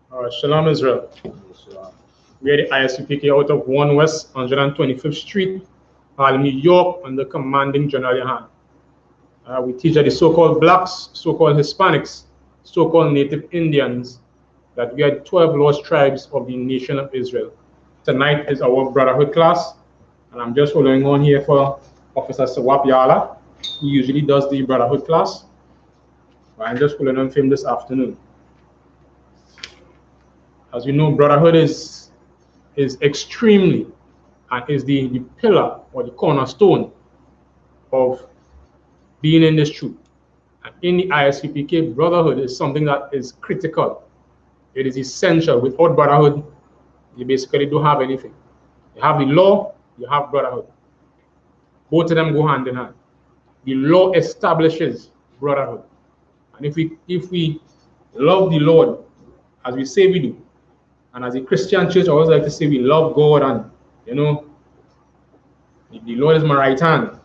Shalom Israel. We are the I.S.U.P.K out of 1 West 125th Street, Harlem, New York, under commanding General YAHANNA. We teach that the so-called blacks, so-called Hispanics, so-called Native Indians, that we are 12 lost tribes of the nation of Israel. Tonight is our Brotherhood class, and I'm just following on here for Officer Sawap Yala, who usually does the Brotherhood class. I'm just following on for him this afternoon. As you know, Brotherhood is extremely and is the pillar or the cornerstone of being in this truth. And in the I.S.U.P.K, Brotherhood is something that is critical. It is essential. Without Brotherhood, you basically don't have anything. You have the law, you have Brotherhood. Both of them go hand in hand. The law establishes Brotherhood. And if we love the Lord, as we say we do, and as a Christian church, I always like to say we love God, and the Lord is my right hand.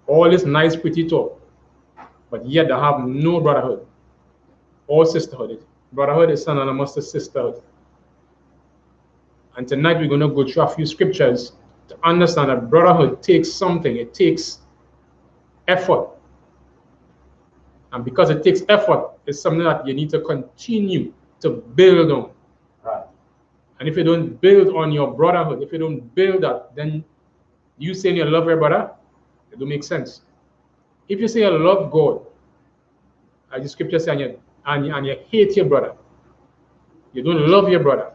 All this nice, pretty talk, but yet they have no brotherhood or sisterhood. Brotherhood is synonymous to sisterhood. And tonight we're going to go through a few scriptures to understand that brotherhood takes something. It takes effort. And because it takes effort, it's something that you need to continue to build on. Right. And if you don't build on your brotherhood, if you don't build that, then you saying you love your brother, it don't make sense. If you say you love God, as the scripture says, and you hate your brother, you don't love your brother,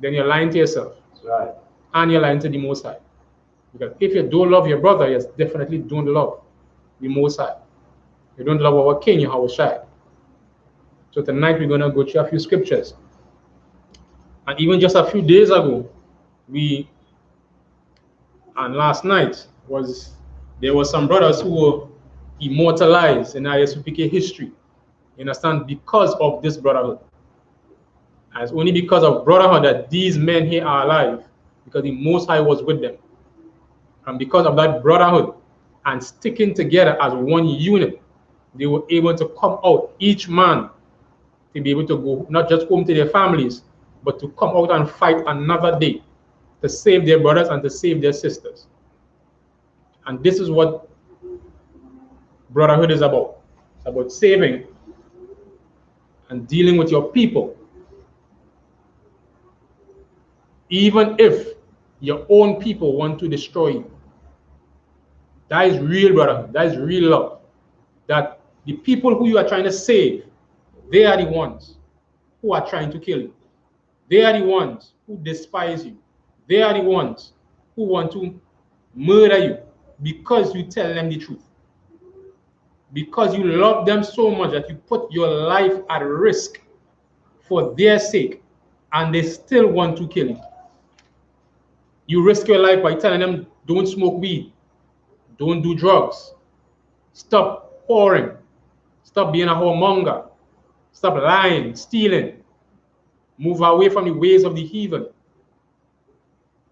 then you're lying to yourself. Right. And you're lying to the Most High. Because if you don't love your brother, you definitely don't love the Most High. You don't love our King, Yahawashi. So tonight we're going to go through a few scriptures. And even just a few days ago, and last night, there were some brothers who were immortalized in I.S.U.P.K history, you understand, because of this brotherhood. And it's only because of brotherhood that these men here are alive, because the Most High was with them. And because of that brotherhood and sticking together as one unit, they were able to come out, each man, to be able to go not just home to their families, but to come out and fight another day to save their brothers and to save their sisters. And this is what brotherhood is about. It's about saving and dealing with your people. Even if your own people want to destroy you. That is real brotherhood. That is real love. That the people who you are trying to save, they are the ones who are trying to kill you. They are the ones who despise you. They are the ones who want to murder you because you tell them the truth. Because you love them so much that you put your life at risk for their sake, and they still want to kill you. You risk your life by telling them, don't smoke weed, don't do drugs, stop whoring, stop being a whoremonger, stop lying, stealing, move away from the ways of the heathen.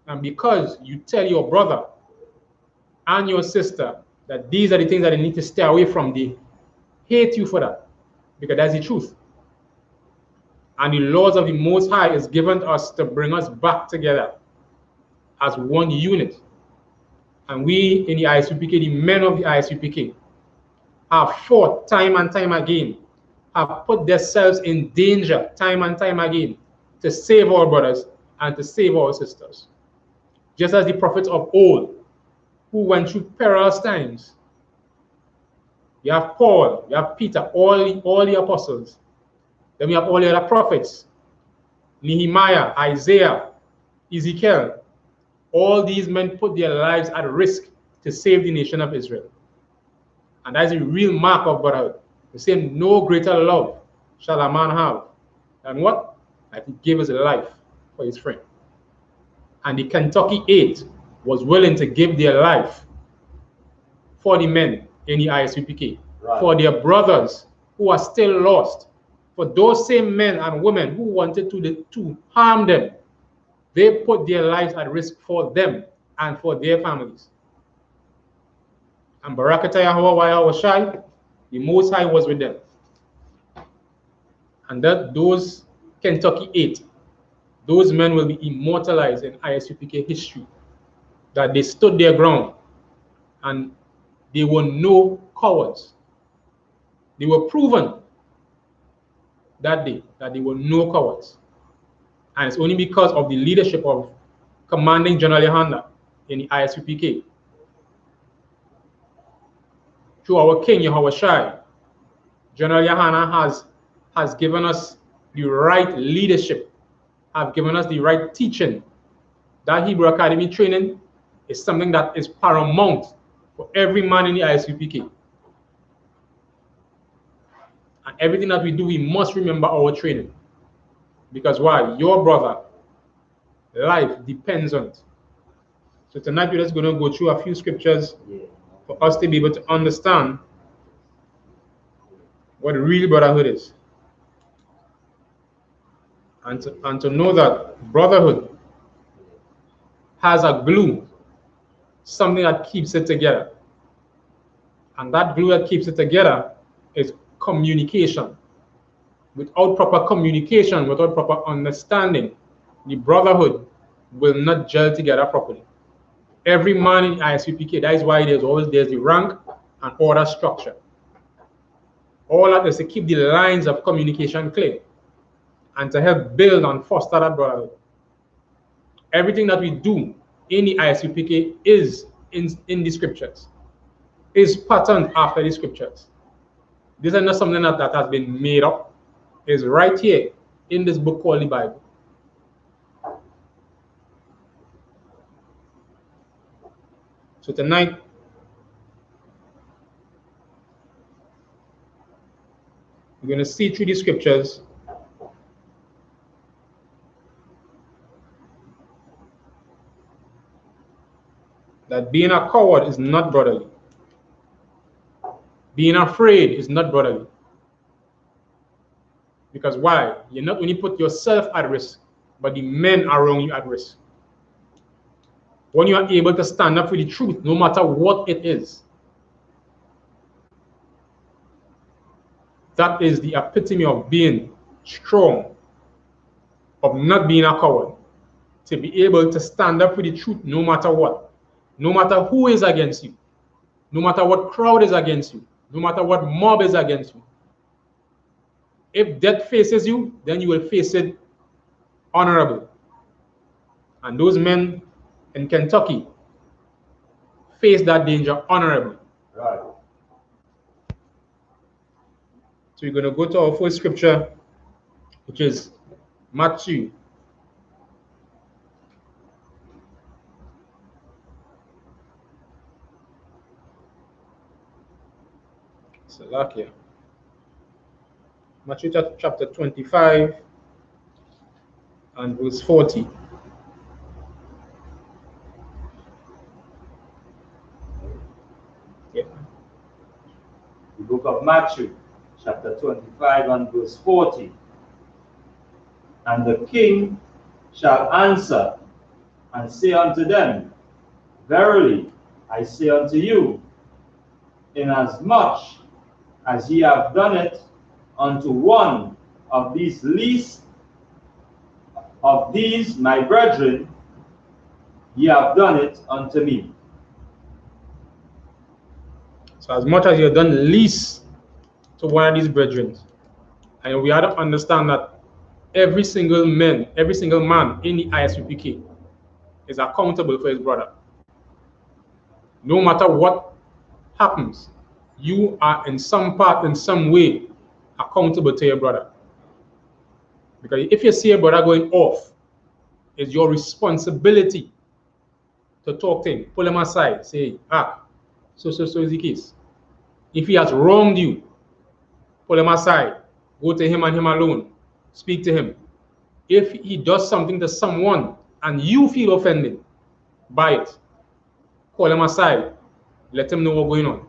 And because you tell your brother and your sister that these are the things that they need to stay away from, they hate you for that, because that's the truth. And the laws of the Most High is given to us to bring us back together as one unit. And we in the I.S.U.P.K, the men of the I.S.U.P.K, have fought time and time again, have put themselves in danger time and time again to save our brothers and to save our sisters. Just as the prophets of old, who went through perilous times. You have Paul, you have Peter, all the apostles. Then we have all the other prophets, Nehemiah, Isaiah, Ezekiel. All these men put their lives at risk to save the nation of Israel. And that is a real mark of brotherhood. The same, no greater love shall a man have than what? That he gave his life for his friend. And the Kentucky 8 was willing to give their life for the men in the I.S.U.P.K, right, for their brothers who are still lost, for those same men and women who wanted to harm them. They put their lives at risk for them and for their families. And Barakatah Yahweh Yahawashi, the Most High was with them. And that those Kentucky 8, those men will be immortalized in I.S.U.P.K history, that they stood their ground and they were no cowards. They were proven that day that they were no cowards. And it's only because of the leadership of Commanding General YAHANNA in the I.S.U.P.K, through our King Yahushai, General YAHANNA has given us the right leadership, have given us the right teaching. That Hebrew Academy training is something that is paramount for every man in the I.S.U.P.K. And everything that we do, we must remember our training. Because why? Your brother, life depends on it. So tonight we're just going to go through a few scriptures for us to be able to understand what real brotherhood is. And to know that brotherhood has a glue, something that keeps it together. And that glue that keeps it together is communication. Without proper communication, without proper understanding, the brotherhood will not gel together properly. Every man in I.S.U.P.K, that is why there's the rank and order structure. All that is to keep the lines of communication clear and to help build and foster that brotherhood. Everything that we do in the I.S.U.P.K is in the scriptures, is patterned after the scriptures. This is not something that has been made up. It's right here in this book called the Bible. So tonight, we're going to see through the scriptures that being a coward is not brotherly. Being afraid is not brotherly. Because why? You not only put yourself at risk, but the men around you at risk. When you are able to stand up for the truth, no matter what it is, that is the epitome of being strong, of not being a coward. To be able to stand up for the truth no matter what, no matter who is against you, no matter what crowd is against you, no matter what mob is against you. If death faces you, then you will face it honorable. And those men in Kentucky face that danger honorably. Right. So we're going to go to our first scripture, which is Matthew. Salakia. Matthew chapter 25 and verse 40. Yeah. The book of Matthew, chapter 25 and verse 40. And the king shall answer and say unto them, Verily I say unto you, inasmuch as ye have done it unto one of these least of these my brethren, ye have done it unto me. So as much as you've done least to one of these brethren, and we have to understand that every single man in the I.S.U.P.K is accountable for his brother. No matter what happens, you are in some part, in some way, accountable to your brother. Because if you see a brother going off, it's your responsibility to talk to him, pull him aside, say, so is the case. If he has wronged you, pull him aside, go to him and him alone, speak to him. If he does something to someone and you feel offended by it, call him aside, let him know what's going on.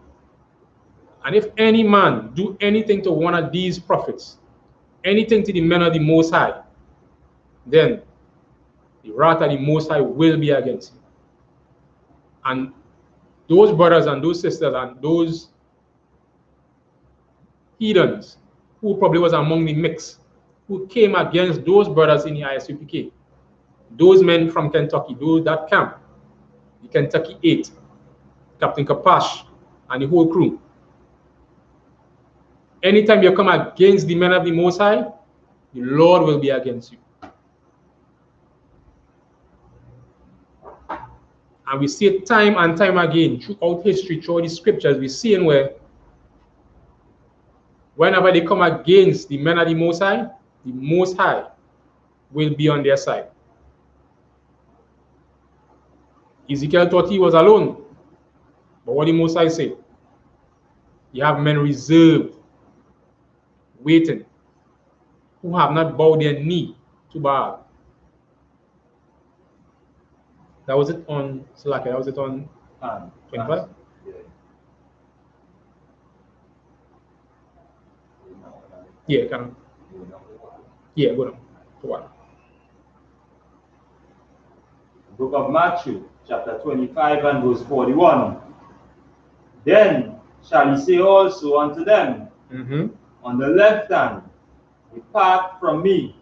And if any man do anything to one of these prophets, anything to the men of the Most High, then the wrath of the Most High will be against him. And those brothers and those sisters and those heathens who probably was among the mix who came against those brothers in the I.S.U.P.K. Those men from Kentucky, those that camp, the Kentucky 8, Captain Kapash, and the whole crew. Anytime you come against the men of the Most High, the Lord will be against you. And we see it time and time again throughout history, throughout the scriptures, we see in where whenever they come against the men of the Most High will be on their side. Ezekiel thought he was alone. But what the Most High said, you have men reserved, waiting, who have not bowed their knee to Baal. That was it on Slack. That was it on 25? Yeah, kind of. Yeah, go on. Book of Matthew, chapter 25 and verse 41. Then shall he say also unto them, on the left hand, depart from me,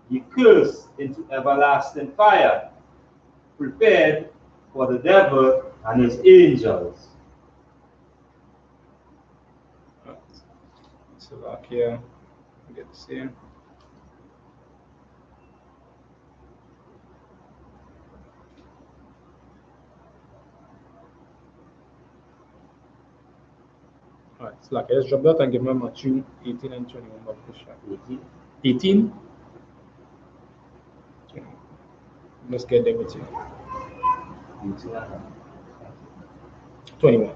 ye cursed, into everlasting fire, prepared for the devil and his angels. So like here, get this here. Alright, so like let's drop that and give me Matthew 18 and 21. 18? Let's get there with you. 21.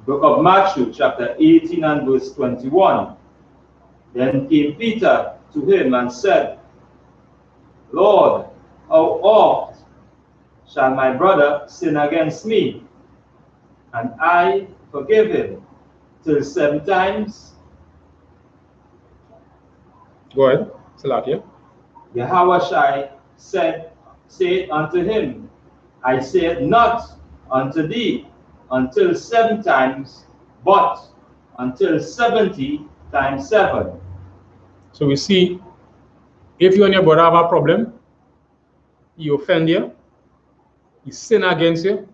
Book of Matthew, chapter 18 and verse 21. Then came Peter to him and said, Lord, how oft shall my brother sin against me, and I forgive him? Till 7 times? Go ahead, Salakia. Yahweh said unto him, I said not unto thee until 7 times, but until 70 times 7. So we see, if you and your brother have a problem, he offend you, he sin against you,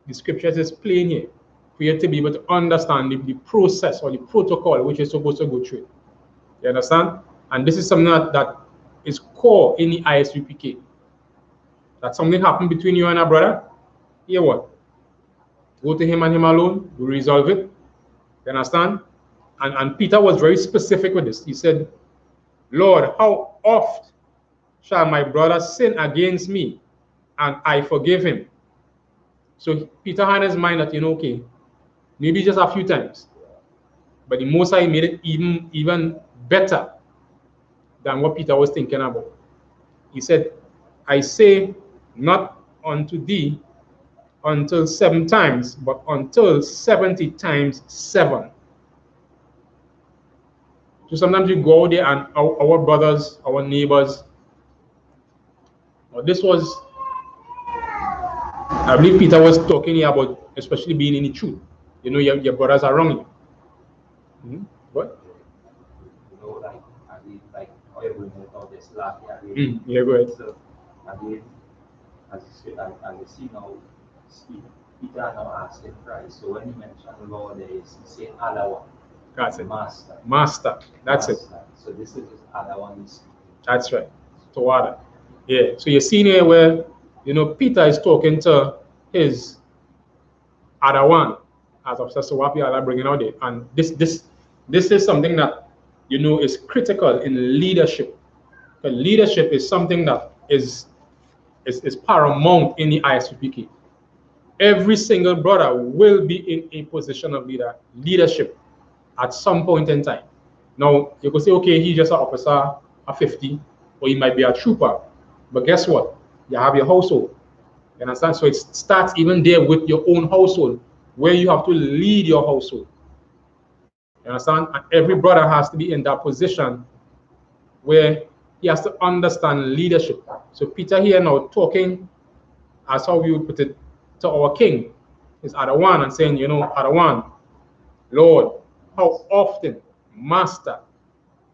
the scriptures is plain here for you to be able to understand the process or the protocol which is supposed to go through. You understand? And this is something that is core in the I.S.U.P.K. That something happened between you and a brother, hear what? Go to him and him alone, we resolve it. You understand? And Peter was very specific with this. He said, Lord, how oft shall my brother sin against me and I forgive him? So Peter had in his mind that, okay, maybe just a few times. But the Most High made it even better than what Peter was thinking about. He said, I say not unto thee until 7 times, but until 70 times 7. So sometimes you go out there and our brothers, our neighbors, this was, I believe Peter was talking here about especially being in the truth. Your brothers are wrong. What? Like how you bring it out this last year. Yeah, go ahead. So, again, as you see now, Peter now asking Christ. So when he mentioned Lord, he said other one. That's it. Master. That's Master. it. So this is his other one. That's right. Tawada. Yeah. So you're seeing here where Peter is talking to his other one, as Officer Sawapi are bringing out there, and this is something that is critical in leadership. But leadership is something that is paramount in the I.S.U.P.K. Every single brother will be in a position of leadership at some point in time. Now, you could say, okay, he's just an officer, a 50, or he might be a trooper. But guess what? You have your household. You understand? So it starts even there with your own household, where you have to lead your household. You understand? And every brother has to be in that position where he has to understand leadership. So Peter here now talking, as how we would put it, to our king, is Adawan, and saying, Adawan, Lord, how often master.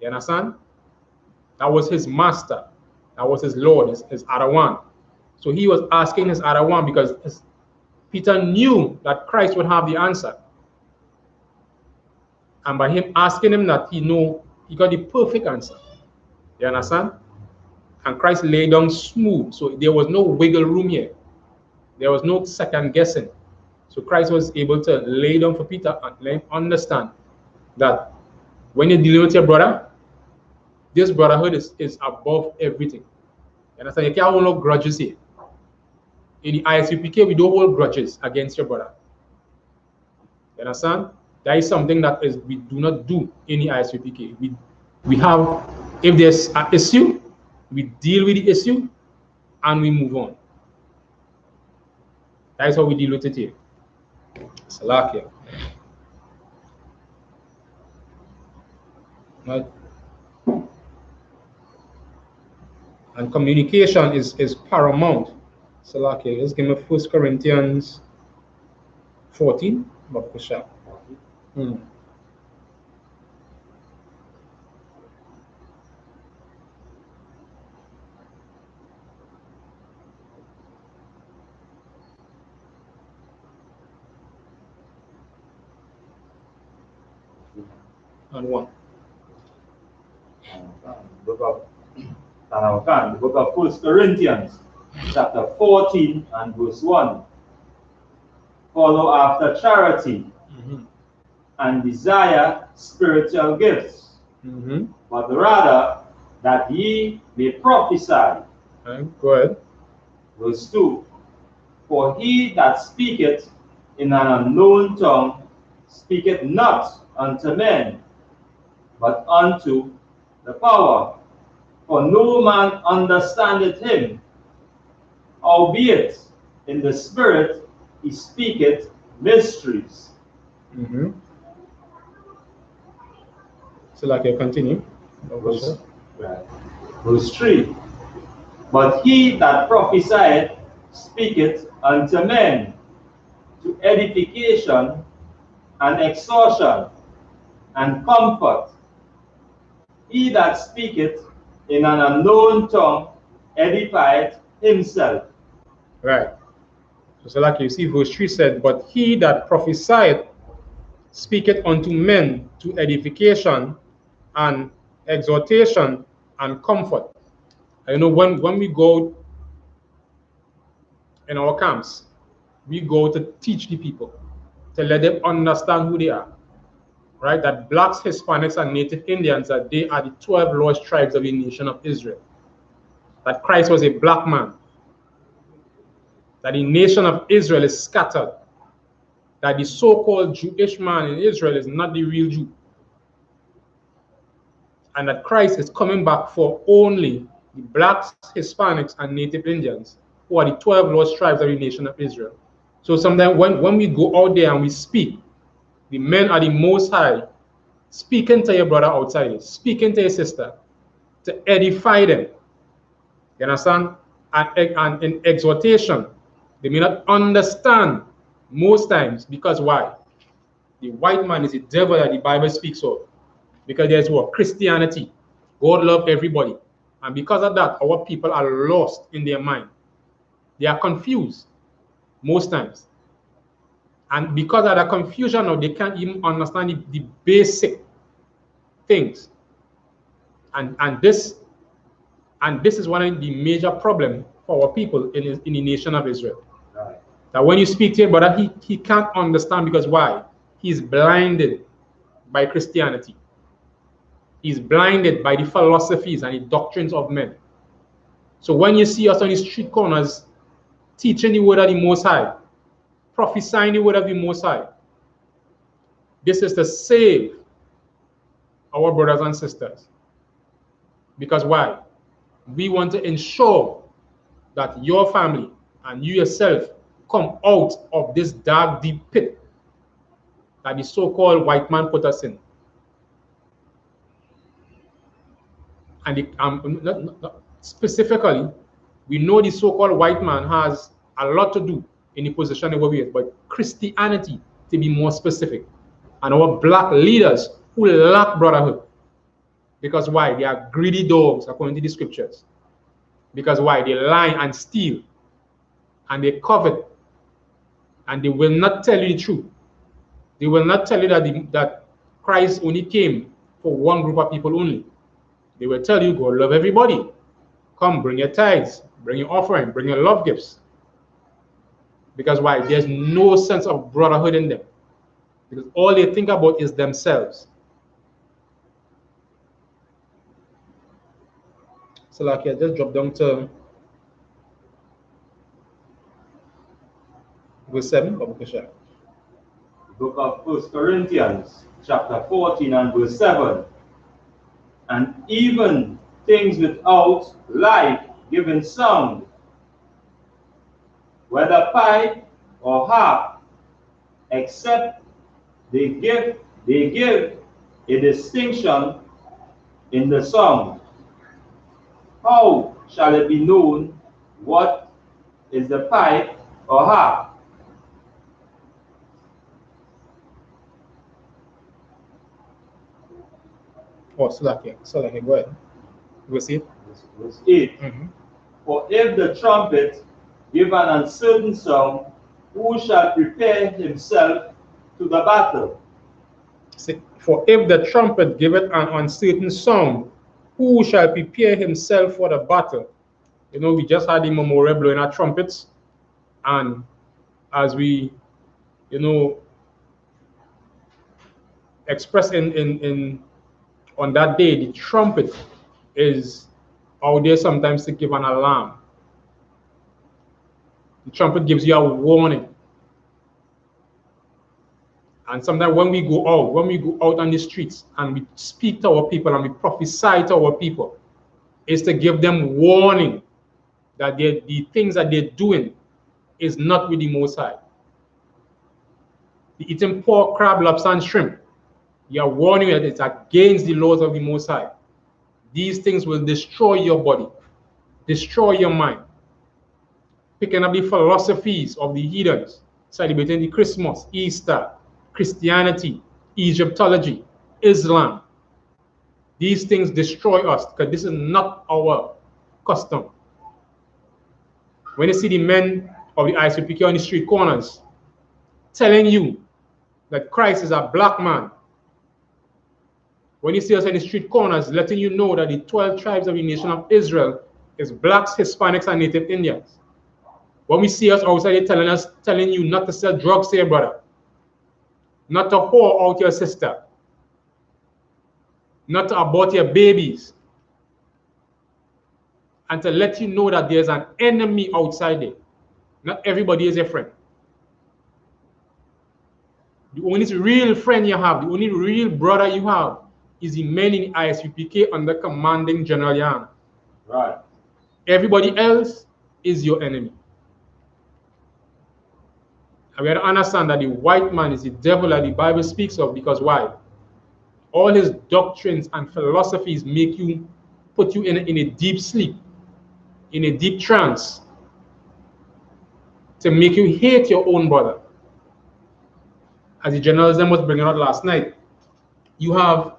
You understand? That was his master. That was his Lord, his Adawan. So he was asking his Adawan because Peter knew that Christ would have the answer. And by him asking him that, he got the perfect answer. You understand? And Christ laid down smooth. So there was no wiggle room here. There was no second guessing. So Christ was able to lay down for Peter and let him understand that when you're dealing with your brother, this brotherhood is above everything. You understand? You can't hold no grudges here. In the I.S.U.P.K, we don't hold grudges against your brother. You understand? That is something that we do not do in the I.S.U.P.K. We have, if there's an issue, we deal with the issue and we move on. That is how we deal with it here. Salakia. Right? And communication is paramount. Salakia. Let's give me 1 Corinthians 14. Hmm. And 1. The book of 1 Corinthians, chapter 14 and verse 1. Follow after charity and desire spiritual gifts, but rather that ye may prophesy. Go ahead. Verse 2. For he that speaketh in an unknown tongue speaketh not unto men, but unto the power. For no man understandeth him, albeit in the spirit he speaketh mysteries. So like you continue. Verse 3. But he that prophesieth speaketh unto men to edification and exhortation and comfort. He that speaketh in an unknown tongue edifieth himself. Right. So like you see, verse 3 said, but he that prophesieth speaketh unto men to edification and exhortation and comfort. You know, when we go in our camps, we go to teach the people, to let them understand who they are. Right? That blacks, Hispanics, and Native Indians, that they are the 12 lost tribes of the nation of Israel. That Christ was a black man. That the nation of Israel is scattered. That the so-called Jewish man in Israel is not the real Jew. And that Christ is coming back for only the blacks, Hispanics, and Native Indians, who are the 12 lost tribes of the nation of Israel. So sometimes when we go out there and we speak, the men are the Most High speaking to your brother outside, speaking to your sister, to edify them. You understand? And in exhortation, they may not understand most times, because why? The white man is the devil that the Bible speaks of. Because there's what? Christianity. God loves everybody. And because of that, our people are lost in their mind. They are confused most times. And because of that confusion, now they can't even understand the basic things. And this is one of the major problems for our people in the nation of Israel. Right. That when you speak to your brother, he can't understand, because why? He's blinded by Christianity. He's blinded by the philosophies and the doctrines of men. So when you see us on the street corners teaching the word of the Most High, prophesying the word of the Most High, this is to save our brothers and sisters. Because why? We want to ensure that your family and you yourself come out of this dark, deep pit that the so-called white man put us in. And specifically, we know the so-called white man has a lot to do in the position where we are, but Christianity, to be more specific, and our black leaders who lack brotherhood. Because why? They are greedy dogs, according to the scriptures. Because why? They lie and steal, and they covet, and they will not tell you the truth. They will not tell you that Christ only came for one group of people only. They will tell you, go love everybody. Come, bring your tithes, bring your offering, bring your love gifts. Because why? There's no sense of brotherhood in them. Because all they think about is themselves. So like I just drop down to verse 7. The book of 1 Corinthians, chapter 14 and verse 7. And even things without life giving sound, whether pipe or harp, except they give a distinction in the sound. How shall it be known what is the pipe or harp? Oh, so like go ahead. Verse 8. Verse 8. For if the trumpet give an uncertain sound, who shall prepare himself to the battle? See, for if the trumpet giveth an uncertain sound, who shall prepare himself for the battle? You know, we just had the memorial blowing our trumpets, and as we, you know, express in on that day, the trumpet is out there sometimes to give an alarm. The trumpet gives you a warning. And sometimes when we go out on the streets and we speak to our people and we prophesy to our people, is to give them warning that the things that they're doing is not with the Most High. The eating pork, crab, lobster, and shrimp, you are warning that it's against the laws of the Most High. These things will destroy your body, destroy your mind. Picking up the philosophies of the heathens, celebrating the Christmas, Easter, Christianity, Egyptology, Islam. These things destroy us because this is not our custom. When you see the men of the I.S.U.P.K on the street corners telling you that Christ is a black man, when you see us in the street corners letting you know that the 12 tribes of the nation of Israel is blacks, Hispanics, and Native Indians. When we see us outside telling you not to sell drugs to your brother, not to whore out your sister, not to abort your babies, and to let you know that there's an enemy outside there. Not everybody is your friend. The only real friend you have, the only real brother you have, is the men in the I.S.U.P.K under commanding General YAHANNA. Right. Everybody else is your enemy. And we have to understand that the white man is the devil that the Bible speaks of, because why? All his doctrines and philosophies put you in a deep sleep, in a deep trance, to make you hate your own brother. As the journalism was bringing out last night, you have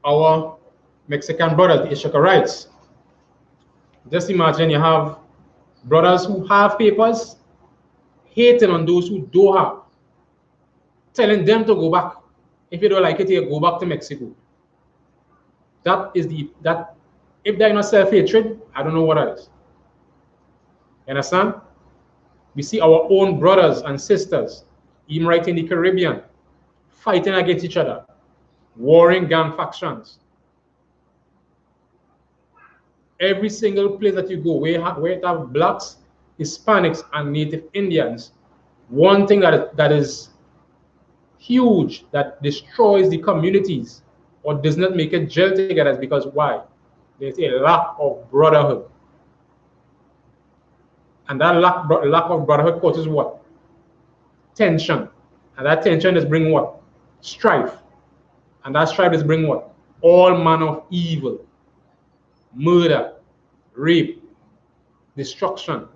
our Mexican brothers, the Ishakarites. Just imagine you have brothers who have papers hating on those who don't have, telling them to go back. If you don't like it, you go back to Mexico. If they're not self-hatred, I don't know what else. You understand? We see our own brothers and sisters, even right in the Caribbean, fighting against each other, warring gang factions. Every single place that you go, where you have blacks, Hispanics, and Native Indians, one thing that is huge, that destroys the communities or does not make it gel together, is because why? There's a lack of brotherhood. And that lack of brotherhood causes what? Tension. And that tension is bringing what? Strife. And that strife is bringing what? All manner of evil, murder, rape, destruction.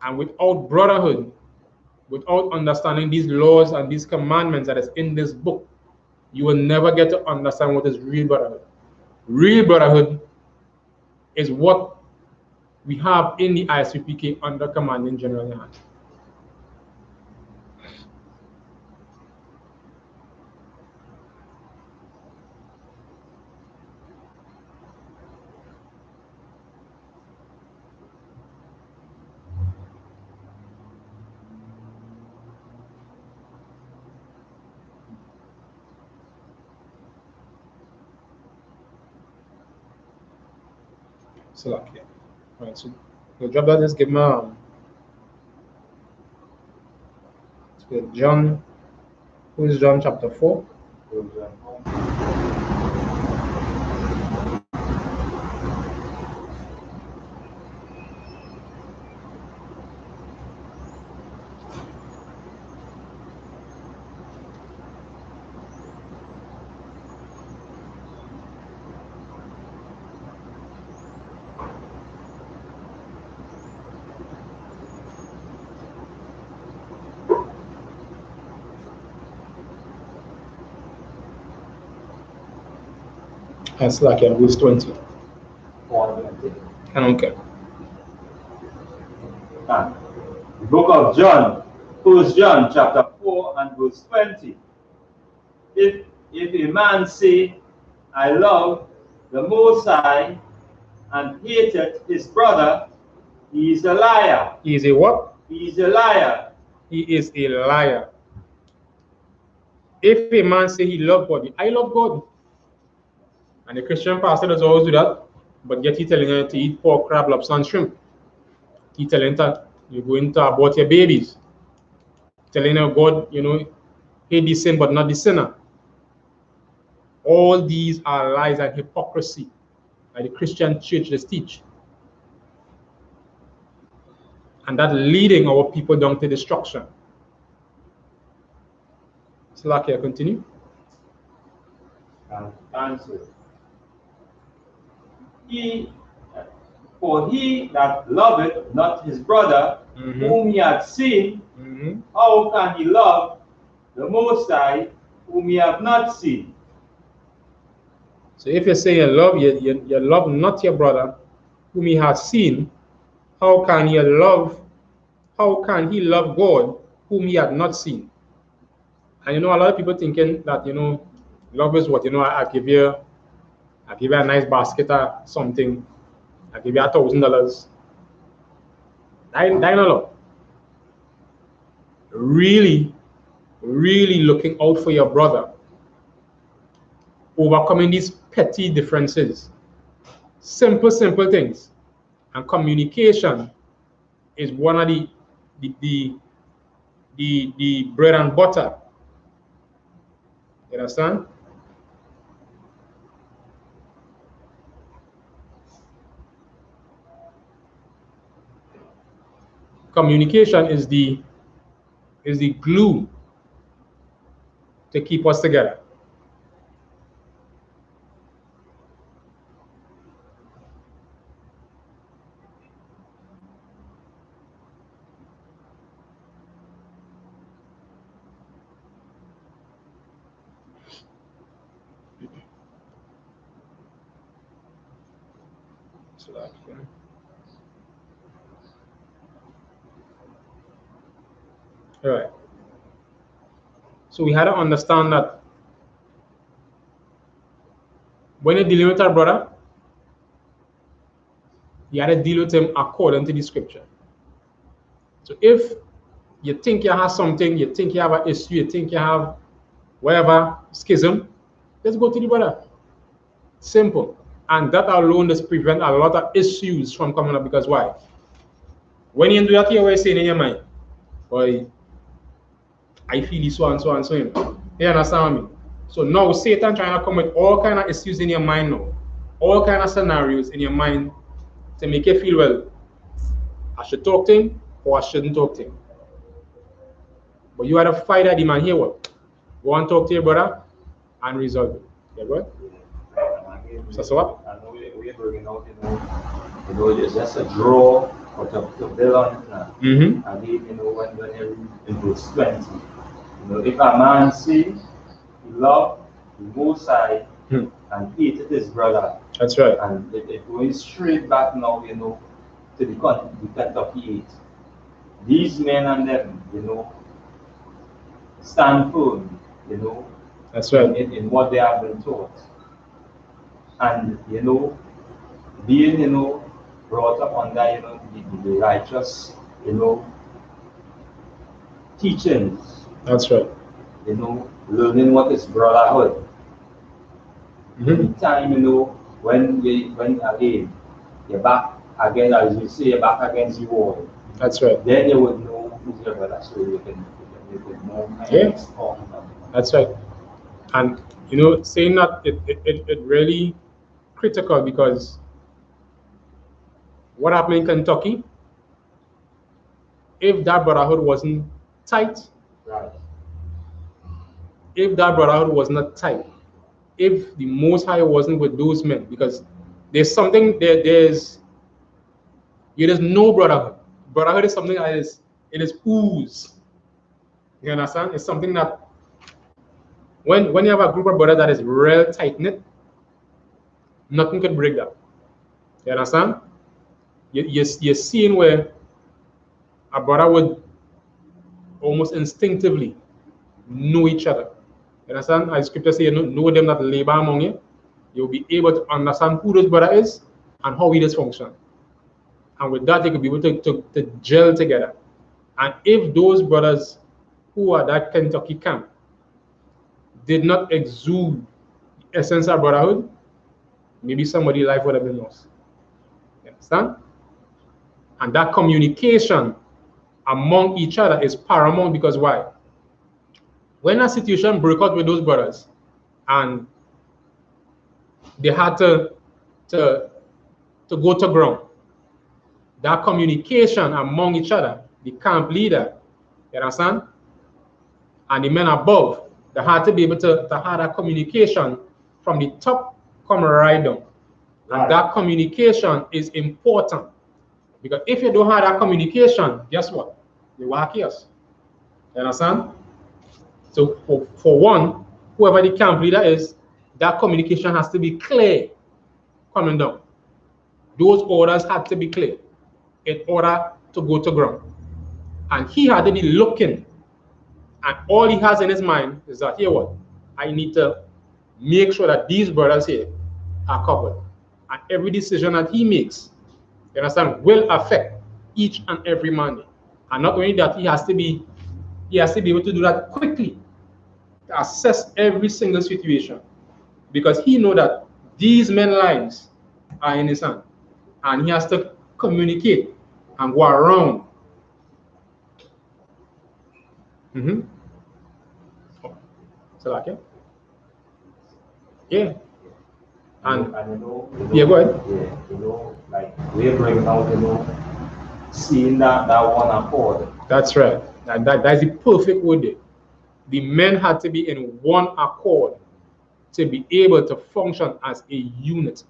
And without brotherhood, without understanding these laws and these commandments that is in this book, you will never get to understand what is real brotherhood. Real brotherhood is what we have in the I.S.U.P.K under Commanding General YAHANNA. So okay. All right, so we'll drop that. Just give me John. Who is John chapter 4? That's like verse 20. Okay. The book of John, 1 John chapter 4 and verse 20. If a man say, I love the Most High and hateth his brother, he is a liar. He is a what? He is a liar. He is a liar. If a man say he love God, I love God. And the Christian pastor does always do that, but yet he telling her to eat pork, crab, lobster, and shrimp. He telling her you're going to abort your babies. Telling her God, hate the sin but not the sinner. All these are lies and hypocrisy that the Christian church does teach. And that leading our people down to destruction. So like I continue. Answer. For he that loveth not his brother, whom he hath seen, how can he love the Most High, whom he hath not seen? So if you say you love not your brother, whom he hath seen, how can he love God, whom he had not seen? And a lot of people thinking that love is what I give you a nice basket or something. I give you $1,000. That ain't no love. Really looking out for your brother, overcoming these petty differences, simple things, and communication is one of the bread and butter. You understand? Communication is the glue to keep us together. All right. So we had to understand that when you're dealing with our brother, you had to deal with him according to the scripture. So if you think you have something, you think you have an issue, you think you have whatever schism, let's go to the brother. Simple. And that alone does prevent a lot of issues from coming up, because why? When you do that, you're always saying in your mind, boy, I feel this so and so and so. You understand me? So now Satan trying to come with all kind of issues in your mind now, all kind of scenarios in your mind to make you feel, well, I should talk to him or I shouldn't talk to him. But you had to fight that demand here. What? Go and talk to your brother and resolve it. Yeah, bro? So what? I know we're bringing out, it's just a draw But to build on it now, again, you know, when you read in verse 20, you know, if a man say he love the Most High and hated his brother, that's right. And it going straight back now, you know, to the Kentucky 8. These men and them, you know, stand firm, you know, that's right. in what they have been taught. And, you know, being, you know, brought up under, you know, the righteous, you know, teachings. That's right. You know, learning what is brotherhood. Anytime, you know, when again, you're back again, as you say, you're back against the wall. That's right. Then you would know who's your brother, so you can know. Yes. That's right. And you know, saying that it really critical, because what happened in Kentucky, if that brotherhood wasn't tight, Right. if that brotherhood was not tight, if the Most High wasn't with those men, because there's something there's no brotherhood. Brotherhood is something that is ooze. You understand? It's something that when you have a group of brothers that is real tight knit, nothing can break that. You understand? You're seeing where a brother would almost instinctively know each other. You understand? As scripture says, know them that labor among you. You'll be able to understand who this brother is and how he does function. And with that, you could be able to gel together. And if those brothers who are that Kentucky camp did not exude the essence of brotherhood, maybe somebody's life would have been lost. You understand? And that communication among each other is paramount, because why? When a situation broke out with those brothers and they had to go to ground, that communication among each other, the camp leader, you understand, and the men above, they had to be able to have that communication from the top come right down. And that communication is important, because if you don't have that communication, guess what? You will have chaos. You understand? So for one, whoever the camp leader is, that communication has to be clear coming down. Those orders had to be clear in order to go to ground. And he had to be looking, and all he has in his mind is that, here what? I need to make sure that these brothers here are covered. And every decision that he makes, you understand, will affect each and every man. And not only that, he has to be able to do that quickly, to assess every single situation, because he know that these men's lives are in his hand, and he has to communicate and go around. So like, yeah. And you know, yeah, go ahead. Yeah, you know, like we're bringing out, you know, seeing that one accord. That's right. And that's the perfect word there. The men had to be in one accord to be able to function as a unit.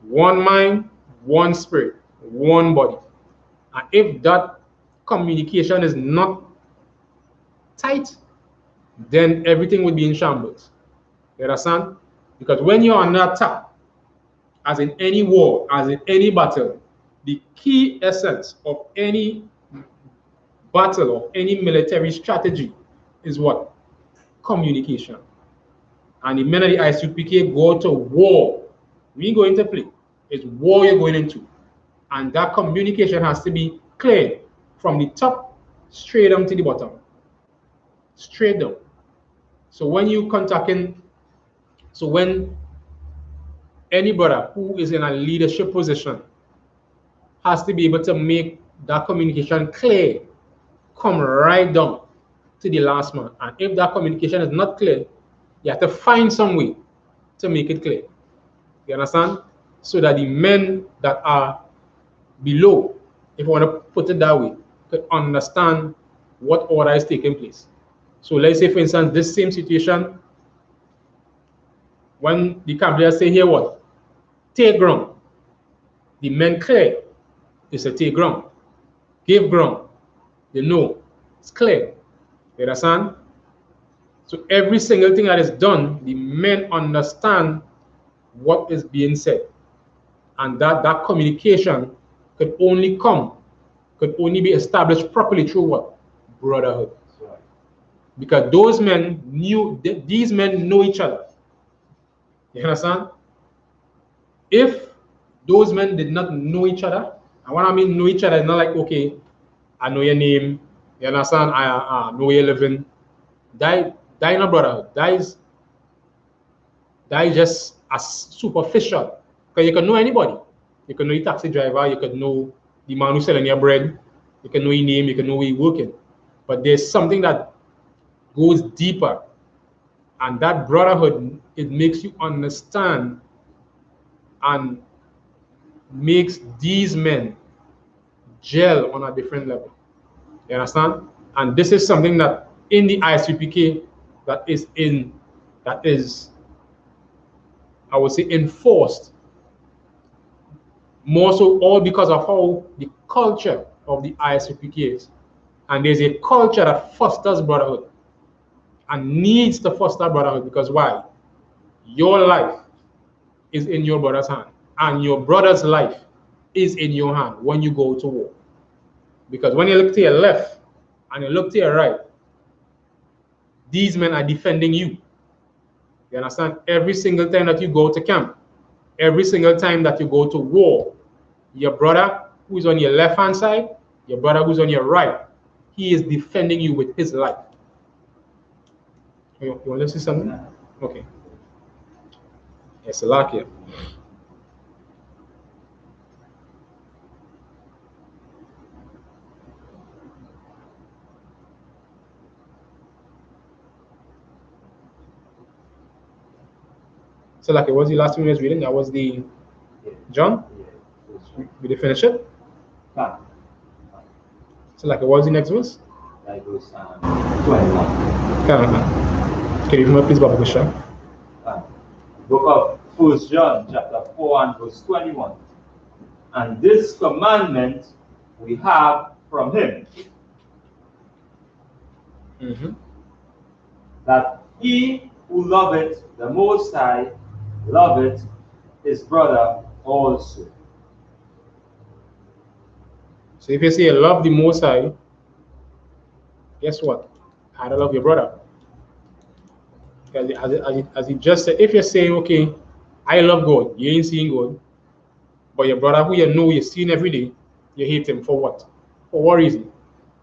One mind, one spirit, one body. And if that communication is not tight, then everything would be in shambles. You understand? Because when you're under attack, as in any war, as in any battle, the key essence of any battle, of any military strategy, is what? Communication. And the men of the I.S.U.P.K go to war. We ain't going to play. It's war you're going into. And that communication has to be clear from the top straight down to the bottom. Straight down. So when you contacting, so when any brother who is in a leadership position has to be able to make that communication clear, come right down to the last man. And if that communication is not clear, you have to find some way to make it clear. You understand? So that the men that are below, if you want to put it that way, could understand what order is taking place. So let's say, for instance, this same situation, when the camp leader say, here what? Take ground. The men clear. is to take ground, give ground. They know. It's clear. You understand? So every single thing that is done, the men understand what is being said. And that communication could only be established properly through what? Brotherhood. Right. Because those men these men know each other. You understand? If those men did not know each other, and what I mean know each other is not like, okay, I know your name, you understand? I know where you're living. That not brotherhood. That is just as superficial. Because you can know anybody. You can know your taxi driver, you can know the man who's selling your bread, you can know your name, you can know where you're working. But there's something that goes deeper. And that brotherhood, it makes you understand and makes these men gel on a different level. You understand? And this is something that in the I.S.U.P.K. that is, I would say, enforced more so all because of how the culture of the I.S.U.P.K. is. And there's a culture that fosters brotherhood and needs to foster brotherhood because why? Your life is in your brother's hand, and your brother's life is in your hand when you go to war. Because when you look to your left and you look to your right, these men are defending you. You understand? Every single time that you go to camp, every single time that you go to war, your brother who's on your left hand side, your brother who's on your right, he is defending you with his life. You want to say something? Okay. Yes, Salakia. So, like, what was the last thing we was reading? That was the John. We did finish it. So, like, what was the next verse? That goes 21. Can you remember, please, Baba Gusha? Book of 1 John, chapter 4 and verse 21. And this commandment we have from him, that he who loveth the Most High loveth his brother also. So if you say love the Most High, guess what? I don't love your brother. As he just said, if you're saying, okay, I love God, you ain't seeing God, but your brother who you know you're seeing every day, you hate him for what? For what reason?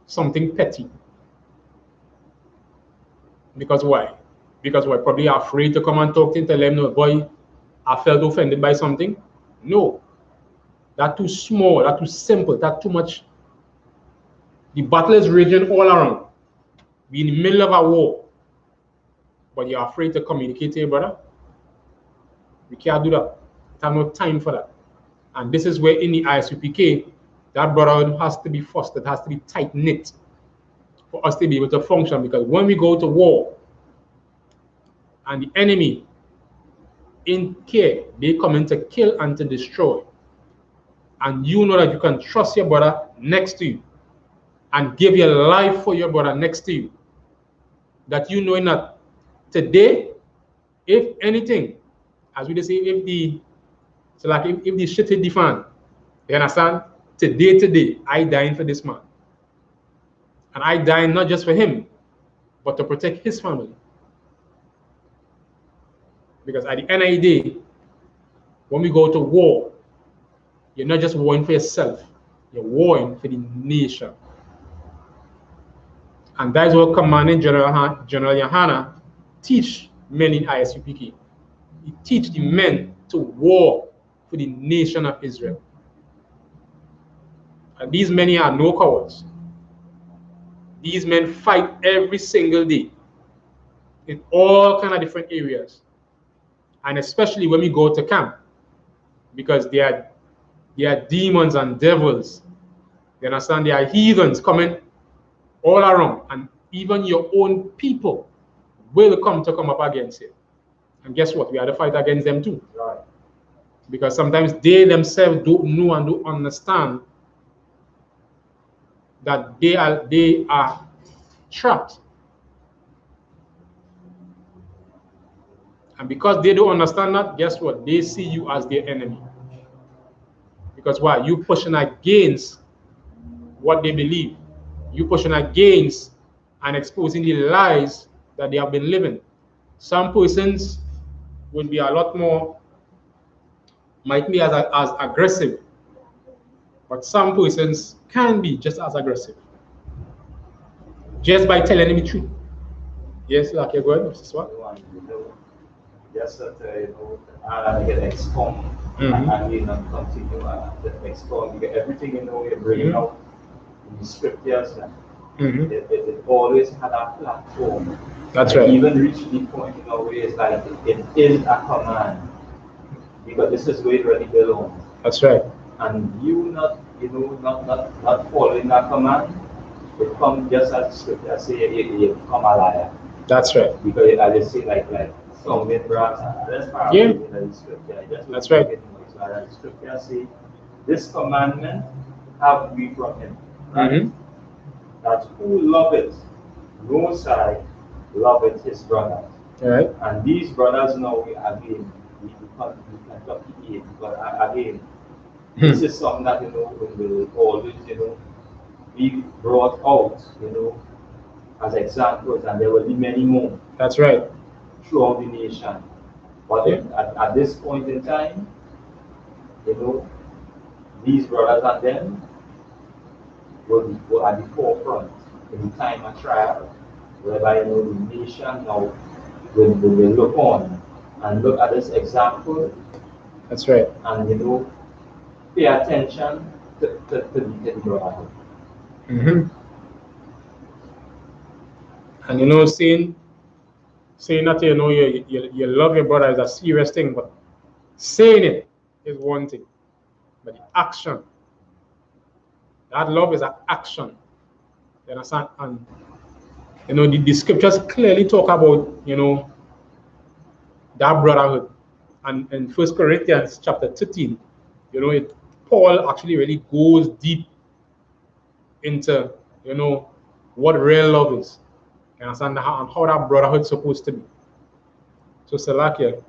Something petty. Because why? Because we're probably afraid to come and talk to him, tell him, no, boy, I felt offended by something. No. That's too small, that's too simple, that's too much. The battle is raging all around. We're in the middle of a war. But you're afraid to communicate to your brother. We can't do that. We have no time for that. And this is where in the I.S.U.P.K, that brotherhood has to be fostered, has to be tight-knit for us to be able to function. Because when we go to war and the enemy in care, they come in to kill and to destroy. And you know that you can trust your brother next to you and give your life for your brother next to you. That you know that today, if anything, as we say, if the shit hit the fan, you understand? Today, I dying for this man. And I dying not just for him, but to protect his family. Because at the end of the day, when we go to war, you're not just warring for yourself, you're warring for the nation. And that's what Commanding General YAHANNA teach men in I.S.U.P.K. He teach the men to war for the nation of Israel. And these men are no cowards. These men fight every single day in all kind of different areas. And especially when we go to camp, because they are demons and devils. You understand? There are heathens coming all around, and even your own people will come up against you. And guess what? We have to fight against them too. Right. Because sometimes they themselves don't know and don't understand that they are trapped. And because they don't understand that, guess what? They see you as their enemy. Because why? You pushing against what they believe. You pushing against and exposing the lies that they have been living. Some persons would be a lot more, might be as aggressive, but some persons can be just as aggressive. Just by telling them the truth. Yes, like you're going, Mr. Swat? Just that, I get expound and you know, continue to expound. You get everything you're bringing out in the scriptures. It always had a platform. That's right. Even reach the point where it's like it is a command. Because this is where it really belongs. That's right. And you not following that command, it comes just as the scripture say you become a liar. That's right. Because I just say like some men brass, that's part of the scripture. That's right. The scripture say, this commandment have we from him. Right? That who loveth no side loveth his brother. Right. And these brothers now again we can talk again, but again this is something that will always be brought out as examples, and there will be many more. That's right. Throughout the nation. But at this point in time, these brothers and them will at the forefront in the time of trial, whereby the nation now will look on and look at this example. That's right. And pay attention to the brotherhood. And saying that you love your brother is a serious thing, but saying it is one thing. But the action, that love is an action. You understand? And the scriptures clearly talk about that brotherhood. And in 1 Corinthians chapter 13, Paul actually really goes deep into what real love is. You understand? And how that brotherhood is supposed to be. So Salakia,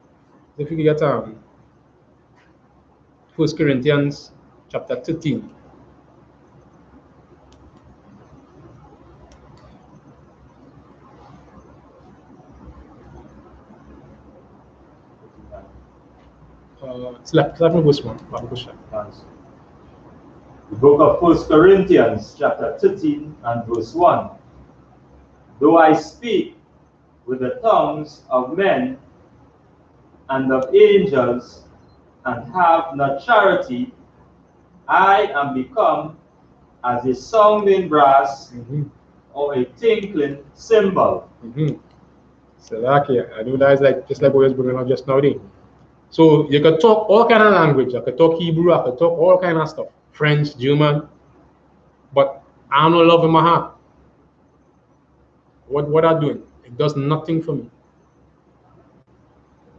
if you can get 1 Corinthians chapter 13. Select verse 1. The book of 1 Corinthians chapter 13 and verse 1. Though I speak with the tongues of men and of angels and have not charity, I am become as a sounding brass or a tinkling cymbal. Salakia, I know that is just like what was going on just now. So you could talk all kind of language. I could talk Hebrew, I could talk all kind of stuff. French, German. But I have no love in my heart. What I'm doing? It does nothing for me.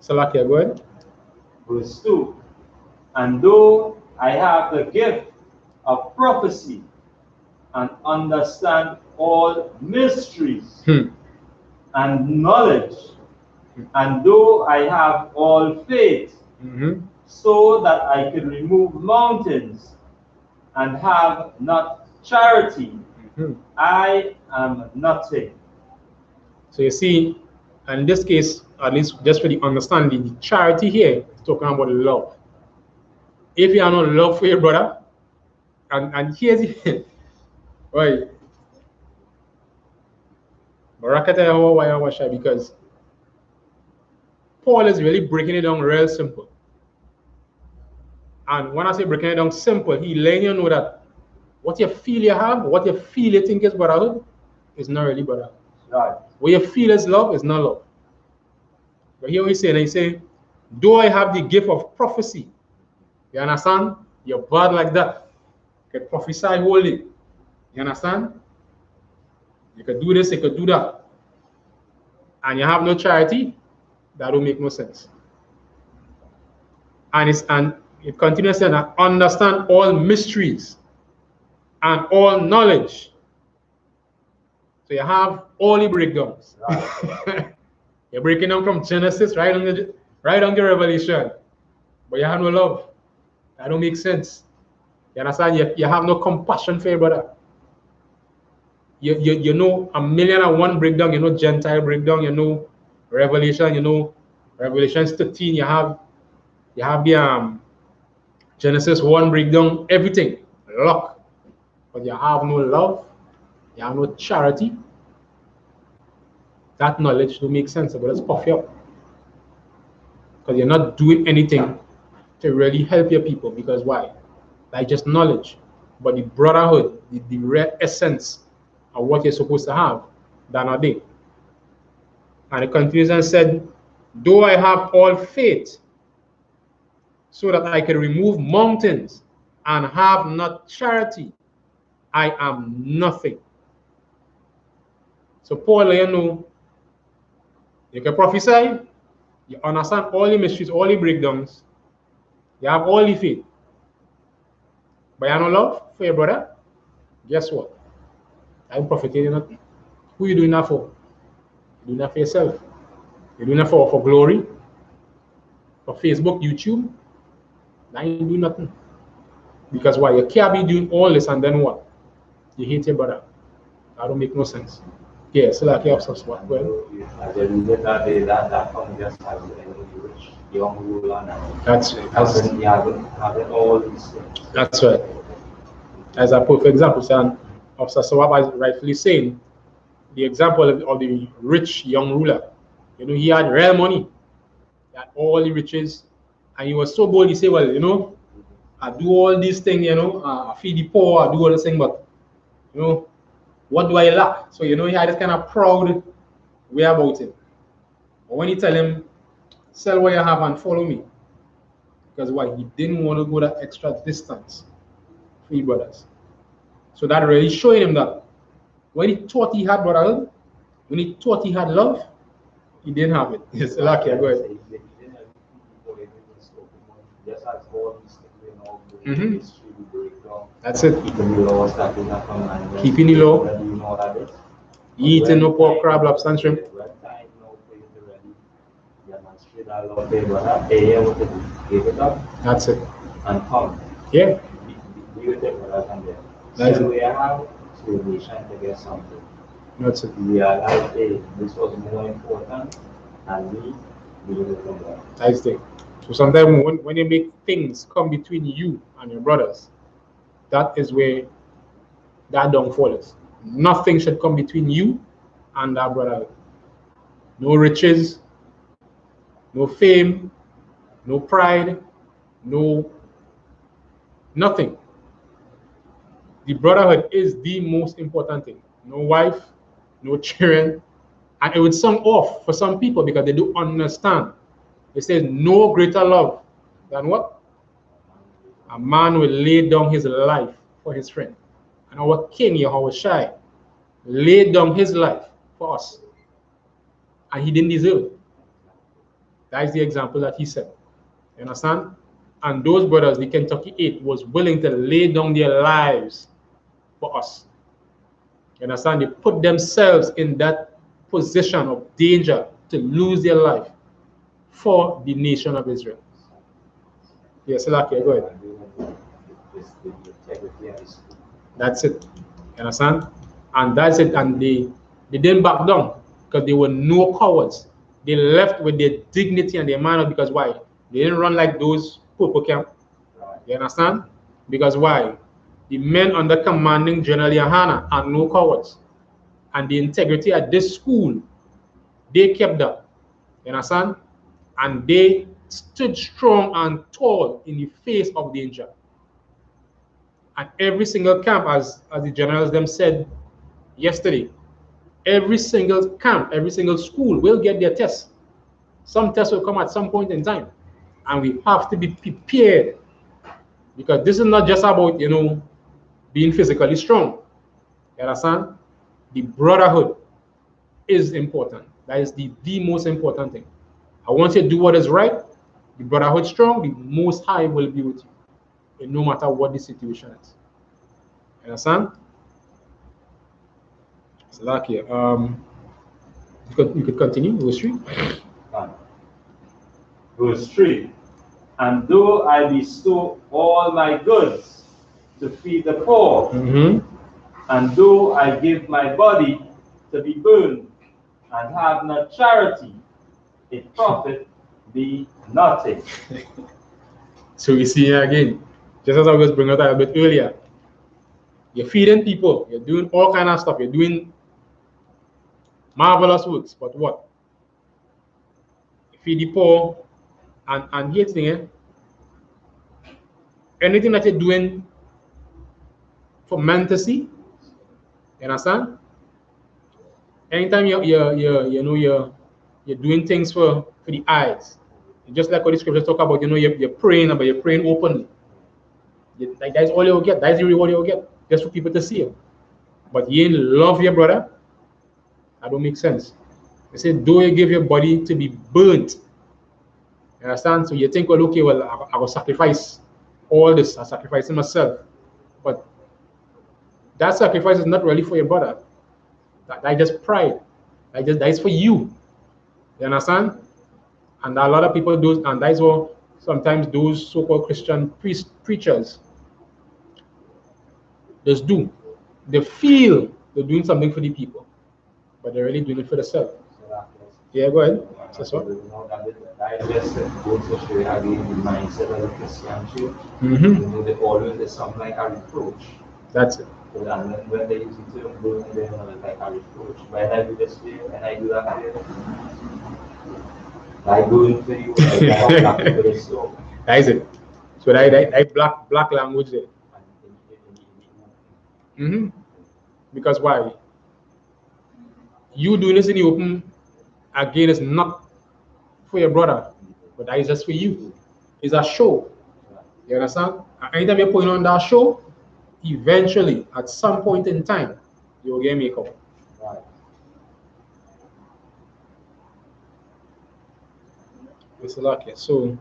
Salakia, go ahead. Verse 2. And though I have the gift of prophecy and understand all mysteries and knowledge, and though I have all faith, so that I can remove mountains and have not charity, I am nothing. So you see, in this case, at least just for the understanding, the charity here is talking about love. If you have no love for your brother, and here's it, right? Because Paul is really breaking it down real simple. And when I say breaking it down simple, he letting you know that what you feel you have, what you feel you think is brotherhood, is not really brotherhood. Right. What you feel is love is not love. But here he's saying, though I have the gift of prophecy, you understand? You're bad like that. You can prophesy wholly. You understand? You could do this, you could do that. And you have no charity, that don't make no sense. And it continues saying, I understand all mysteries. and all knowledge. So you have all the breakdowns. You're breaking down from Genesis right on the Revelation, but you have no love. That don't make sense. You understand? You have no compassion for your brother. You know 1,000,001 breakdown. You know Gentile breakdown. You know Revelation. You know Revelations 13. You have the Genesis 1 breakdown. Everything lock, but you have no love. You have no charity. That knowledge don't make sense. But it's puff you up because you're not doing anything to really help your people. Because why? Like just knowledge, but the brotherhood, the real essence of what you're supposed to have, that not there. And the conclusion said, though I have all faith so that I can remove mountains and have not charity, I am nothing. So Paul, you know, you can prophesy, you understand all the mysteries, all the breakdowns, you have all the faith, but you have no love for your brother. Guess what? I'm profiting nothing. Who you doing that for? You're doing that for yourself. You're doing that for glory, for Facebook, YouTube. Now you do nothing. Because why? You can't be doing all this and then what? You hate your brother. That don't make no sense. Yeah, so like you have some what? Well, that's all these things. That's right. As a perfect example, son, Officer Sawaba is rightfully saying, the example of the rich young ruler. You know, he had real money, he had all the riches, and he was so bold. He said, well, you know, I do all these things, you know, I feed the poor, I do all this thing, but, you know, what do I lack? So, you know, he had this kind of proud way about him. But when he tell him, sell what you have and follow me, because why? He didn't want to go that extra distance for his brothers. So that really showing him that when he thought he had brotherhood, when he thought he had love, he didn't have it. Yes, lucky. Go ahead. That's it. Keeping the law. Eating no pork, crab, lobster, and shrimp. That's it. And come. Yeah. That's we have to be trying to get something. That's it. We are like, hey, this was more important, and we did it from there. That's it. So sometimes when you make things come between you and your brothers, that is where that downfall is. Nothing should come between you and that brother. No riches, no fame, no pride, nothing. The brotherhood is the most important thing. No wife, no children. And it would sound off for some people because they don't understand. It says no greater love than what? A man will lay down his life for his friend. And our king, Yahawashi, laid down his life for us. And he didn't deserve it. That is the example that he set. You understand? And those brothers, the Kentucky 8, was willing to lay down their lives for us. You understand? They put themselves in that position of danger to lose their life for the nation of Israel. Yes, Laki, go ahead. That's it. You understand? And that's it. And they didn't back down because they were no cowards. They left with their dignity and their manner because why? They didn't run like those purple camp. You understand? Because why? The men under commanding General YAHANNA are no cowards. And the integrity at this school, they kept up. You understand? And they stood strong and tall in the face of danger. And every single camp, as the generals them said yesterday, every single camp, every single school will get their tests. Some tests will come at some point in time. And we have to be prepared. Because this is not just about, you know, being physically strong. You understand? The brotherhood is important. That is the most important thing. I want you to do what is right. The brotherhood strong, the Most High will be with you. And no matter what the situation is. Understand? It's like here. You could continue, verse 3. Verse 3. And though I bestow all my goods to feed the poor, and though I give my body to be burned, and have not charity, it profit me nothing. So we see here again, just as I was bringing up a bit earlier, you're feeding people, you're doing all kind of stuff, you're doing marvelous works, but what? You feed the poor, and here's the thing, anything that you're doing for men to see, you understand? Anytime you're doing things for the eyes, just like what the scriptures talk about, you're praying, but you're praying openly. Like that's all you'll get. That's the reward you'll get, just for people to see you. But you ain't love your brother. That don't make sense. They say, though you give your body to be burnt. You understand? So you think, well, okay, well, I will sacrifice all this. I'm sacrificing myself. But that sacrifice is not really for your brother. That just pride. That is for you. You understand? And a lot of people do, and that's what sometimes those so-called Christian preachers just do. They feel they're doing something for the people, but they're really doing it for themselves. Yeah, go ahead. That's what. They always there's something like a reproach. That's it. And when they use it to burn, they like a reproach. When I do this to you, when I do that to you, I do it to you, I back to the soul. That is it. So that black language there. Because why? You doing this in the open again is not for your brother, but that is just for you. It's a show. You understand? And anytime you're putting on that show, eventually, at some point in time, you will get makeup. Right. It's lucky. So,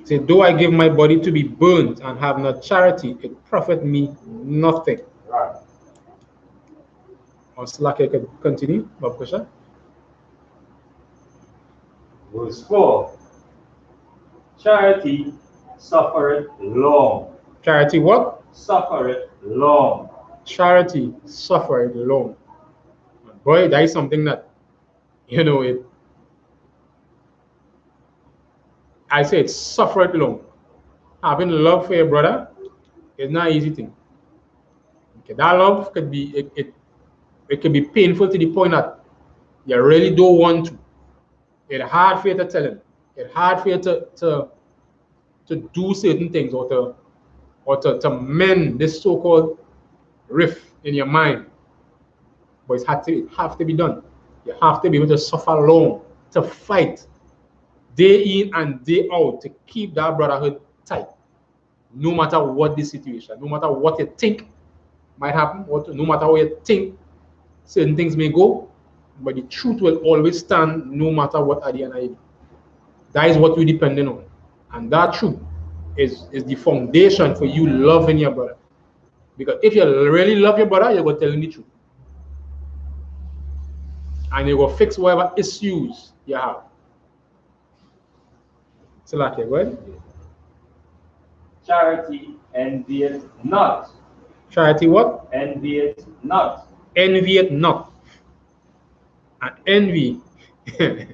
say, though I give my body to be burnt and have not charity, it profit me nothing. Right. Or Slack, can continue, Bob Kusha. Verse 4. Charity suffereth long. Charity what? Suffereth long. Charity suffereth long. Boy, that is something that, I say it suffereth long. Having love for your brother is not an easy thing. Okay, that love could be, it can be painful to the point that you really don't want to. It's hard for you to tell him. It's hard for you to do certain things or to mend this so-called rift in your mind. But it have to be done. You have to be able to suffer long, to fight day in and day out to keep that brotherhood tight. No matter what the situation, no matter what you think might happen, no matter what you think certain things may go, but the truth will always stand no matter what at the end of it. That is what you're depending on. And that truth is the foundation for you loving your brother. Because if you really love your brother, you're going to tell him the truth. And you will fix whatever issues you have. So like go ahead. Charity envieth not. Charity what? Envieth not. Envieth not. And envy that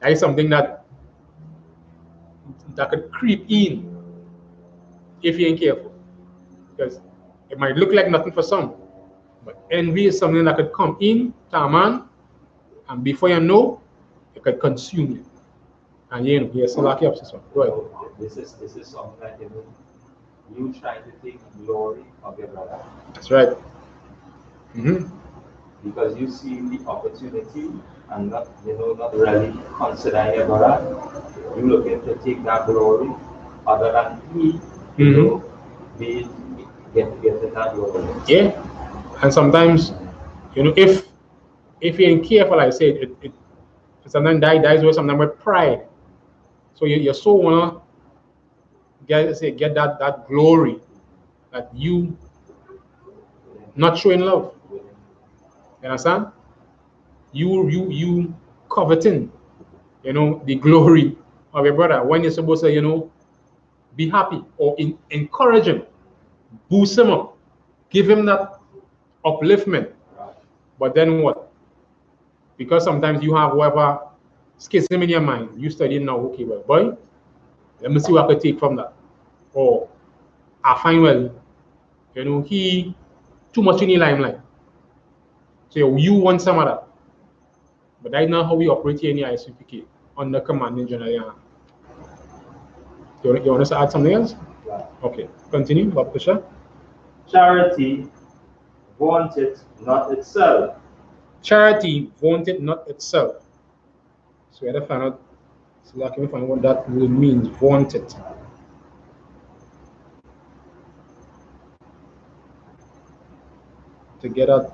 is something that could creep in if you ain't careful. Because it might look like nothing for some, but envy is something that could come in to a man, and before you know, it could consume you. And you're still lucky up this one. Go ahead. This is something that you trying to take glory of your brother. That's right. Because you see the opportunity and not really considering your brother. You looking to take that glory other than he, getting that glory. Yeah. And sometimes, if you ain't careful, I said, it sometimes that is where sometimes with pride. So you so wanna get that glory that you not showing love. You understand? You coveting, the glory of your brother when you're supposed to, be happy or encourage him, boost him up, give him that upliftment. But then what? Because sometimes you have whoever schism in your mind, you study now, okay, well, boy, let me see what I can take from that. Or I find, well, he too much in the limelight. So you want some of that. But that's not how we operate here in the I.S.U.P.K. under commanding General YAHANNA. You want us to add something else? Yeah. Okay, continue, Baptisha. Charity vaunteth not itself. Charity vaunteth not itself. So we have to find out, so that can we find out what that word means, vaunted. To get a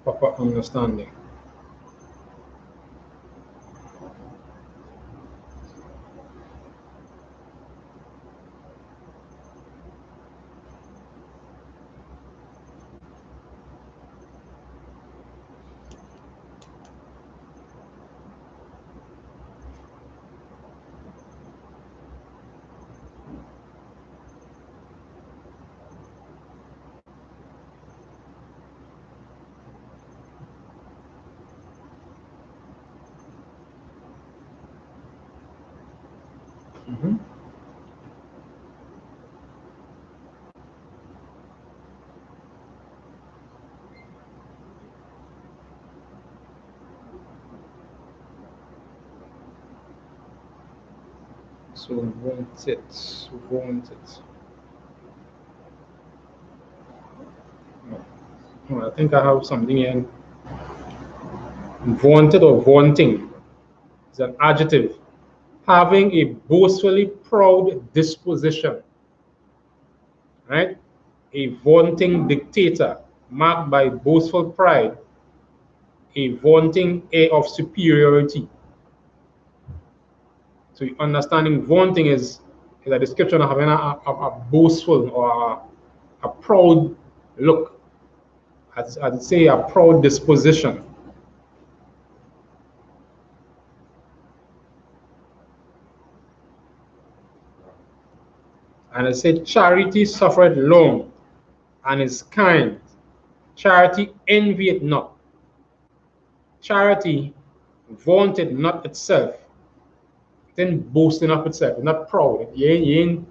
proper understanding. Mm-hmm. So vaunted. I think I have something here. Vaunted or vaunting is an adjective. Having a boastfully proud disposition. Right? A vaunting dictator marked by boastful pride, a vaunting air of superiority. So understanding vaunting is a description of having a boastful or a proud look, I'd say a proud disposition. And I said, charity suffereth long and is kind. Charity envieth not. Charity vaunted not itself. It ain't boasting of itself. Not proud. You ain't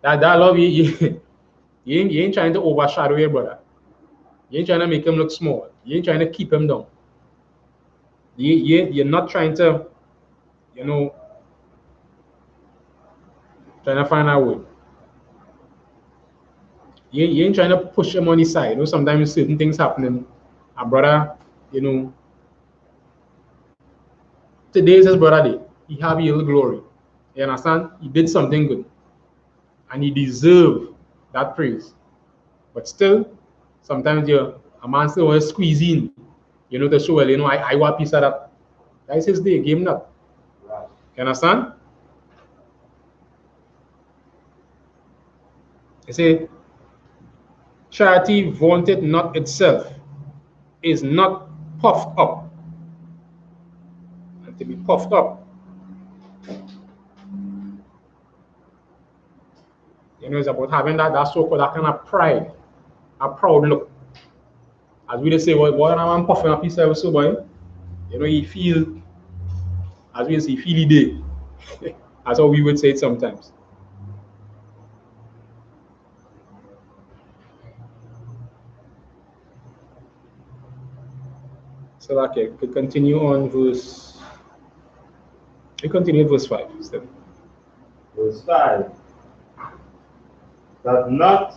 that love you ain't trying to overshadow your brother. You ain't trying to make him look small. You ain't trying to keep him down. You're not trying to, trying to find a way. You ain't trying to push him on his side. Sometimes certain things happening. A brother, today is his brother day. He have a little glory. You understand? He did something good. And he deserve that praise. But still, sometimes a man still want to squeeze in, to show, well, I want a piece of that. That's his day, give him that. Right. You understand? You say, charity vaunted not itself, is not puffed up. And to be puffed up, it's about having that so-called that kind of pride, a proud look. As we say, what I'm puffing up himself so boy, he feel, as we say, feel he day. That's how we would say it sometimes. So okay, we continue on verse. We continue verse 5. Still. Verse 5. Doth not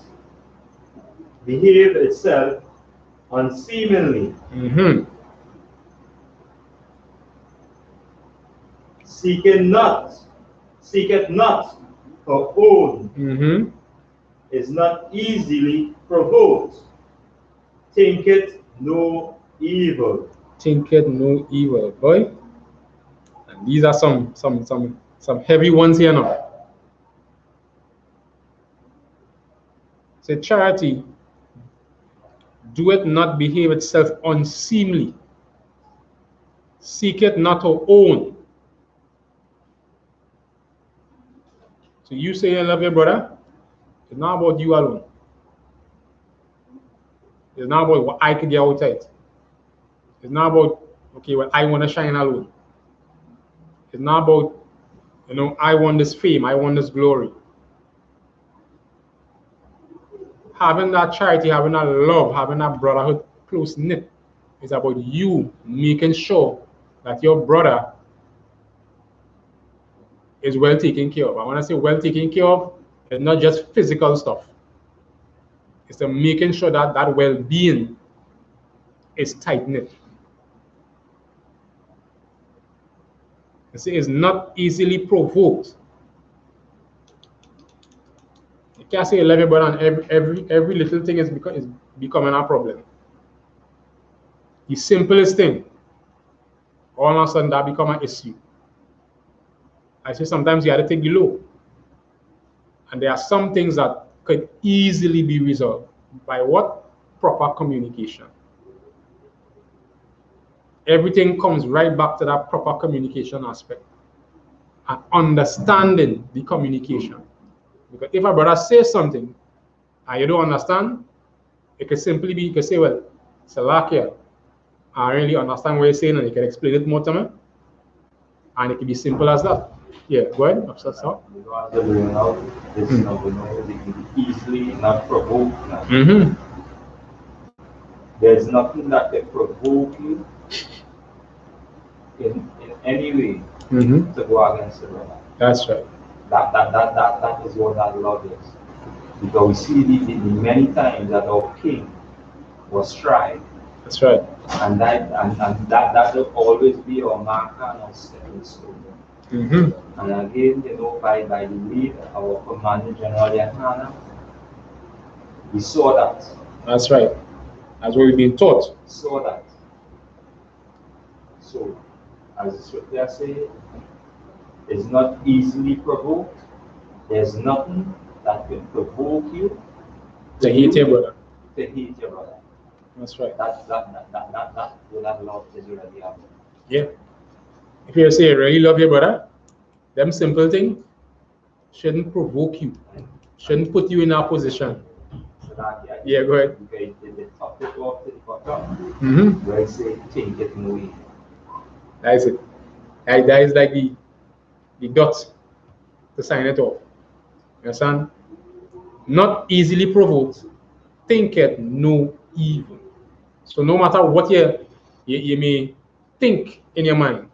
behave itself unseemly. Mm-hmm. Seeketh not her own. Mm-hmm. Is not easily provoked. Thinketh no evil. Thinketh no evil, boy. And these are some heavy ones here now. Say charity doeth not behave itself unseemly, seek it not her own. So you say you love your brother, it's not about you alone. It's not about what I could get outside. It's not about, okay, well, I want to shine alone. It's not about, I want this fame, I want this glory. Having that charity, having that love, having that brotherhood close knit is about you making sure that your brother is well taken care of. And when I say well taken care of, it's not just physical stuff. It's the making sure that that well-being is tight-knit. You see, it's not easily provoked. You can't say you love your brother and every little thing is becoming a problem. The simplest thing, all of a sudden that become an issue. I say sometimes you got to take the low. And there are some things that could easily be resolved by what? Proper communication. Everything comes right back to that proper communication aspect and understanding the communication. Because if a brother says something and you don't understand, it could simply be, you could say, well, Salakia, I really understand what you're saying, and you can explain it more to me. And it can be simple as that. Yeah, go ahead. Easily not provoked. Mm-hmm. There's nothing that can provoke you in any way to go against the brother. That's right. That is what that love is. Because we see the many times that our king was tried. That's right. And that will always be our marker and our stepping stone. And again, by the lead of our Commander General YAHANNA, we saw that. That's right. That's what we've been taught. Saw that. So, as the scripture says, it's not easily provoked. There's nothing that can provoke you to hate your brother. To hate your brother. That's right. That love is already happening. Yeah. If you say you really love your brother, them simple things shouldn't provoke you, shouldn't put you in a position. So that, yeah, go ahead. Okay, the top it off to the bottom. Where I say, take it no way. That is it. That is like the dots to sign it off. You understand? Not easily provoked, think it no evil. So no matter what you may think in your mind,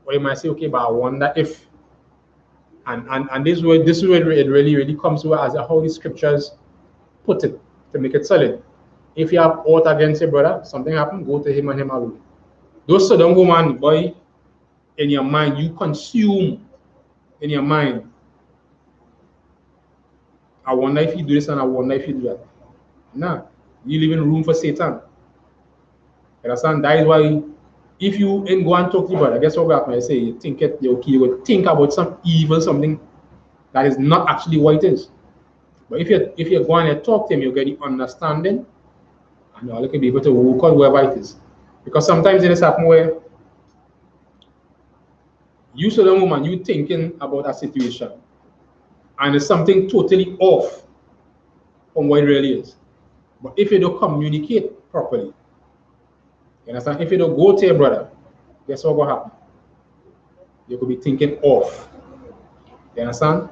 or you might say, okay, but I wonder if, and this is where it really comes to as how the scriptures put it to make it solid. If you have aught against your brother, something happened, go to him and him alone. Those so don't go, man, boy, in your mind, you consume in your mind. I wonder if you do this and I wonder if you do that. Nah, you leave in room for Satan. You understand? That is why if you ain't go and talk to your brother, guess what will happen? I say you think it, okay, you will think about some evil, something that is not actually what it is. But if you go and talk to him, you get the understanding, and you can be able to work out wherever it is. Because sometimes it has happened where you saw the woman, you thinking about a situation, and it's something totally off from what it really is. But if you don't communicate properly, you understand? If you don't go to your brother, guess what will happen? You could be thinking off. You understand?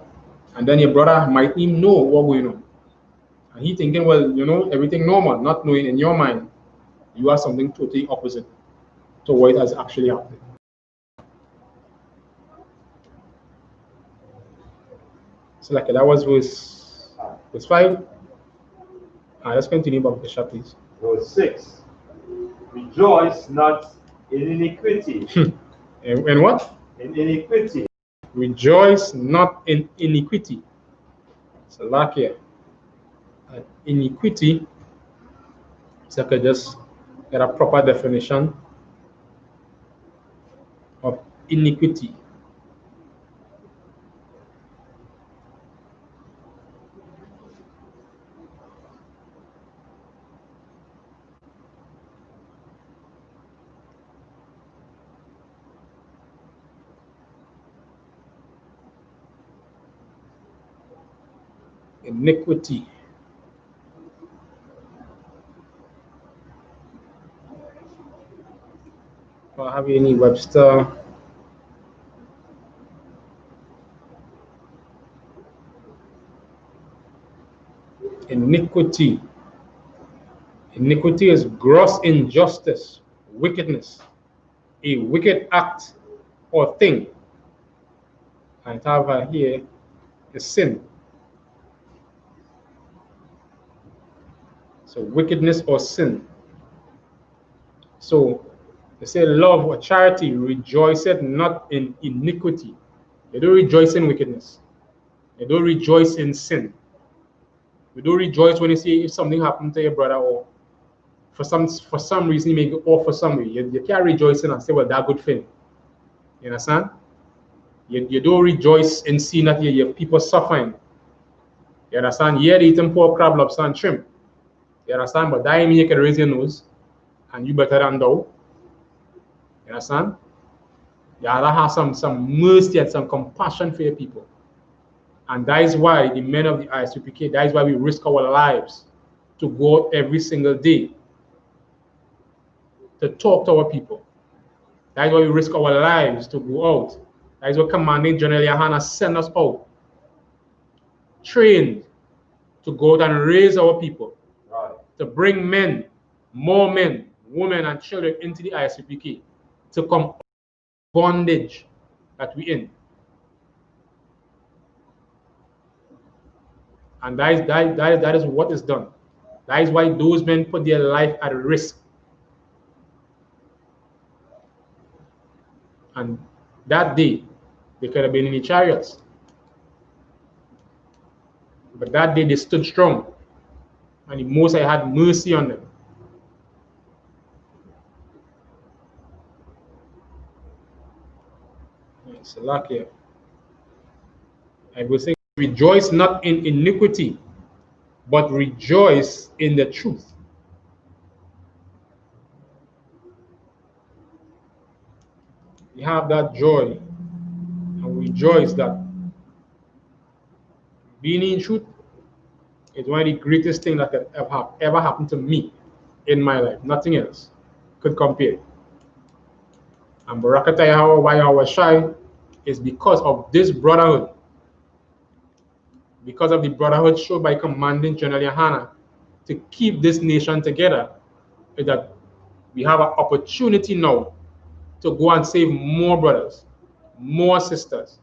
And then your brother might even know what's going on. And he thinking, well, everything normal, not knowing in your mind, you are something totally opposite to what has actually happened. So like that was verse 5. Let's continue about the chapter, please. Verse 6. Rejoice not in iniquity. In what? In iniquity. Rejoice not in iniquity. So like here, iniquity, so I could just get a proper definition of iniquity. Iniquity. Do I have any Webster? Iniquity. Iniquity is gross injustice, wickedness, a wicked act or thing. And have here is sin. So wickedness or sin. So they say love or charity rejoiceth not in iniquity. They don't rejoice in wickedness. They don't rejoice in sin. We don't rejoice when you see if something happened to your brother, or for some reason you may go off for some way. You can't rejoice in and say, well, that good thing. You understand? You don't rejoice in seeing that your people suffering. You understand? Yeah, they eating pork, crab, lobster, and shrimp. You understand? But that mean you can raise your nose and you better than thou. You understand? You have to have some mercy and some compassion for your people. And that is why the men of the I.S.U.P.K, that is why we risk our lives to go out every single day to talk to our people. That is why we risk our lives to go out. That is what Commanding General YAHANNA sent us out, trained to go out and raise our people, Right. to bring men, more men, women, and children into the I.S.U.P.K, to come out of bondage that we're in. And that is what is done. That is why those men put their life at risk. And that day, they could have been in the chariots. But that day, they stood strong. And the Most High had mercy on them. It's a luck here. I will say, rejoice not in iniquity, but rejoice in the truth. We have that joy and rejoice that being in truth is one of the greatest things that could ever happen to me in my life. Nothing else could compare. And Barakatah Yahweh, why I was shy, is because of this brotherhood. Because of the brotherhood shown by Commanding General YAHANNA to keep this nation together, is that we have an opportunity now to go and save more brothers, more sisters.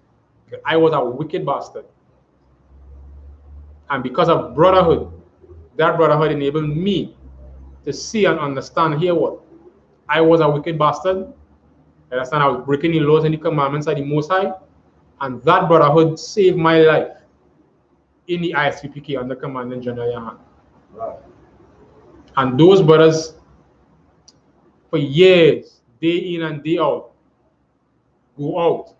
I was a wicked bastard. And because of brotherhood, that brotherhood enabled me to see and understand, hear what? I was a wicked bastard. I understand I was breaking the laws and the commandments of the Most High. And that brotherhood saved my life in the I.S.U.P.K under Commanding General YAHANNA. Right. And those brothers, for years, day in and day out, go out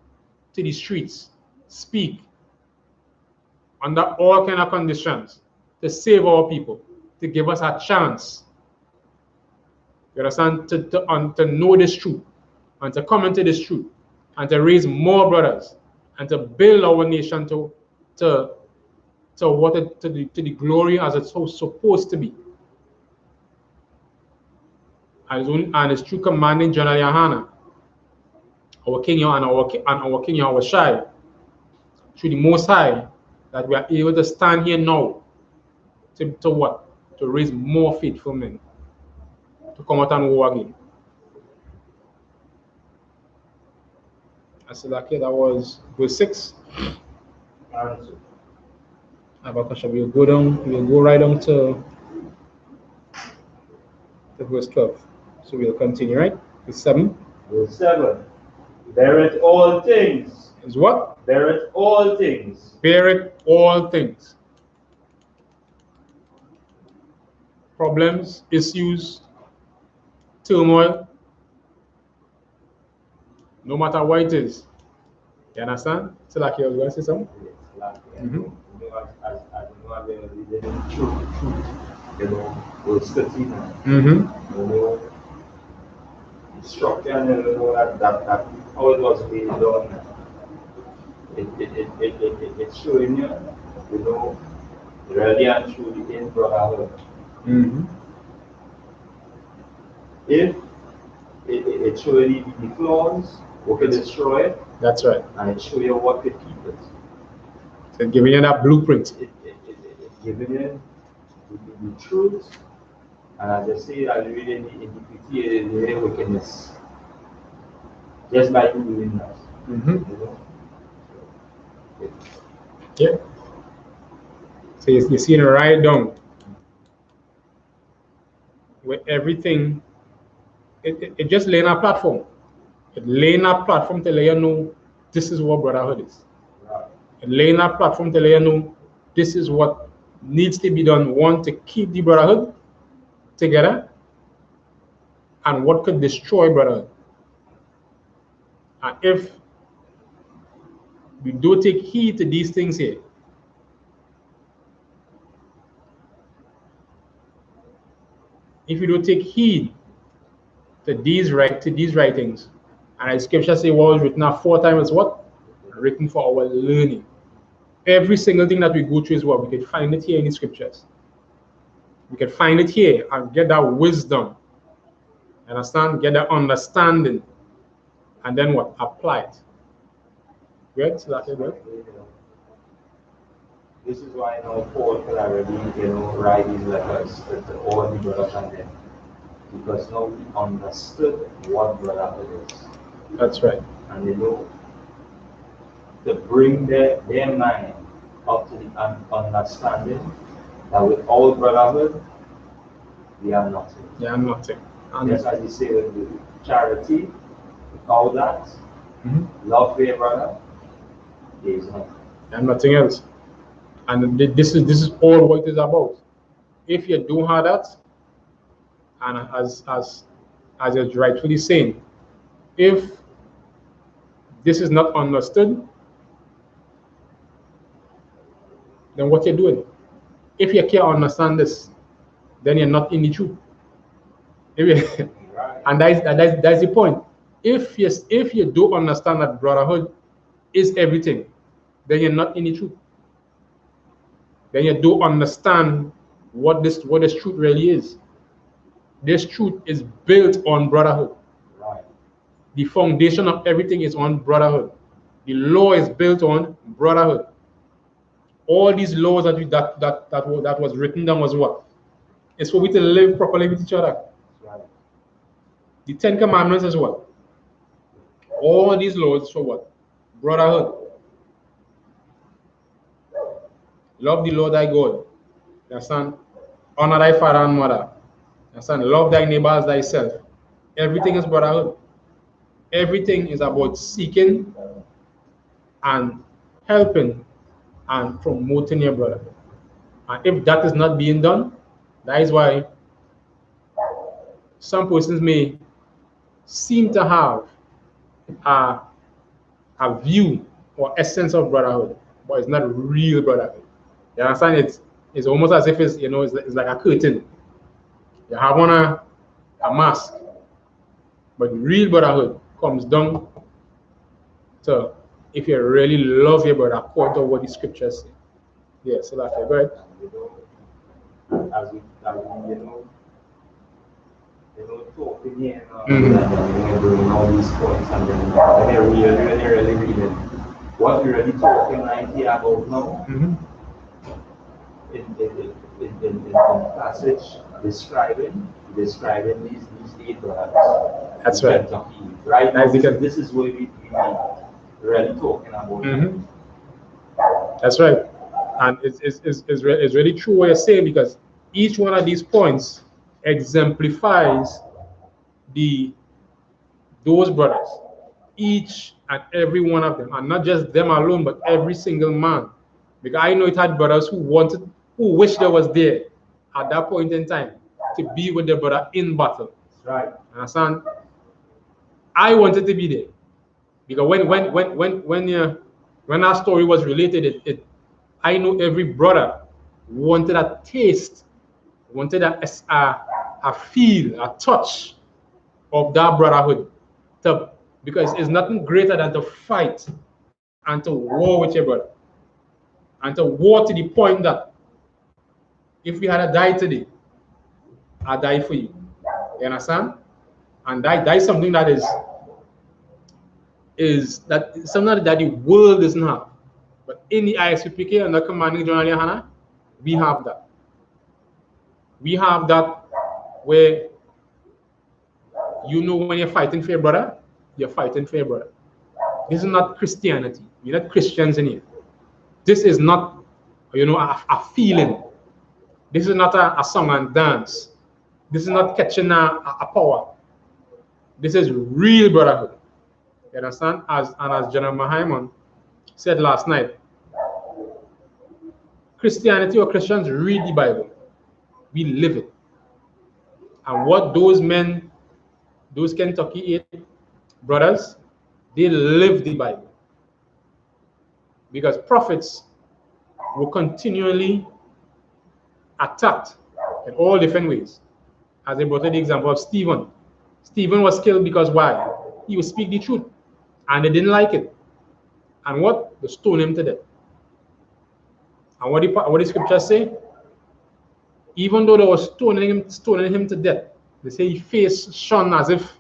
to the streets, speak under all kind of conditions to save our people, to give us a chance. You understand? To know this truth and to come into this truth and to raise more brothers and to build our nation to the glory as it's so supposed to be. And it's through Commanding General YAHANNA, our King and our King Yahweh Shai, through the Most High, that we are able to stand here now to what? To raise more faithful men to come out and war again. I said, okay, that was verse 6. Abakasha, we'll go right on to verse 12. So we'll continue, right? Verse 7. Verse 7. Beareth all things. Is what? Beareth all things. Beareth all things. Problems, issues, turmoil, no matter what it is. You understand? So like you was going to say something? Verse 13. Instruction, that how it was being done. It's showing you, really and truly in brotherhood. Mm-hmm. If it show you the flaws, what can destroy it, That's right. and it show you what can keep it. So giving you that blueprint. It giving you the truth, and as I say, I read in the iniquity and the wickedness, just by doing that. Mm-hmm. You know? Yeah. So you see it right down where everything, it just laying a platform. It laying a platform to let you know this is what brotherhood is. Right. It laying a platform to let you know this is what needs to be done. One, to keep the brotherhood together, and what could destroy brotherhood. And if we don't take heed to these things here, if you don't take heed to these writings, and as scripture say what was written aforetime is what? Written for our learning. Every single thing that we go through is what? We can find it here in the scriptures. We can find it here and get that wisdom. Understand? Get that understanding. And then what? Apply it. Good? So that's it, good? This is why now Paul could already, write these letters to all the brothers and them. Because now we understood what brotherhood is. That's right. And to bring their mind up to the understanding that with all brotherhood, we are nothing. Yeah, I'm nothing. Just as you say with charity, with all that, love for your brother, there is nothing. And nothing else. And this is all what it is about. If you don't have that, and as it's rightfully saying, if this is not understood, then what you're doing? If you can't understand this, then you're not in the truth. And that's the point. If you don't understand that brotherhood is everything, then you're not in the truth. Then you don't understand what this truth really is. This truth is built on brotherhood. Right. The foundation of everything is on brotherhood. The law is built on brotherhood. All these laws that was written down was what? It's for we to live properly with each other. Right. The 10 Commandments is what? All these laws for what? Brotherhood. Love the Lord thy God. Understand? Honor thy father and mother. Understand? Love thy neighbor as thyself. Everything is brotherhood. Everything is about seeking and helping and promoting your brother. And if that is not being done, that is why some persons may seem to have a view or essence of brotherhood, but it's not real brotherhood. You understand? It's almost as if it's like a curtain. You have on a mask, but real brotherhood comes down to if you really love your brother according to what the scriptures say. Yeah, so that's it. Go ahead. As we talking here and doing all these points, and then when you're really reading what we're really talking right here about now, in the passage describing these 8 brothers. That's right. Right now, this is what we really talking about. That's right. And it's really true what you're saying, because each one of these points exemplifies those brothers, each and every one of them, and not just them alone, but every single man. Because I know it had brothers who wished they was there at that point in time to be with their brother in battle. Right. Understand? I wanted to be there because when our story was related, I know every brother wanted a taste, wanted a feel, a touch of that brotherhood, because it's nothing greater than to fight and to war with your brother, and to war to the point that If we had a die today, I die for you. You understand? And that is something that is something that the world doesn't have. But in the I.S.U.P.K under commanding General YAHANNA, we have that. We have that where you know when you're fighting for your brother, you're fighting for your brother. This is not Christianity. We're not Christians in here. This is not, a feeling. This is not a song and dance. This is not catching a power. This is real brotherhood. You understand? As General Mahaiman said last night, Christianity or Christians read the Bible. We live it. And what those men, those Kentucky 8 brothers, they live the Bible. Because prophets were continually attacked in all different ways. As they brought the example of Stephen. Stephen was killed because why? He would speak the truth. And they didn't like it. And what? They stoned him to death. And what the scriptures say? Even though they were stoning him to death, they say his face shone as if,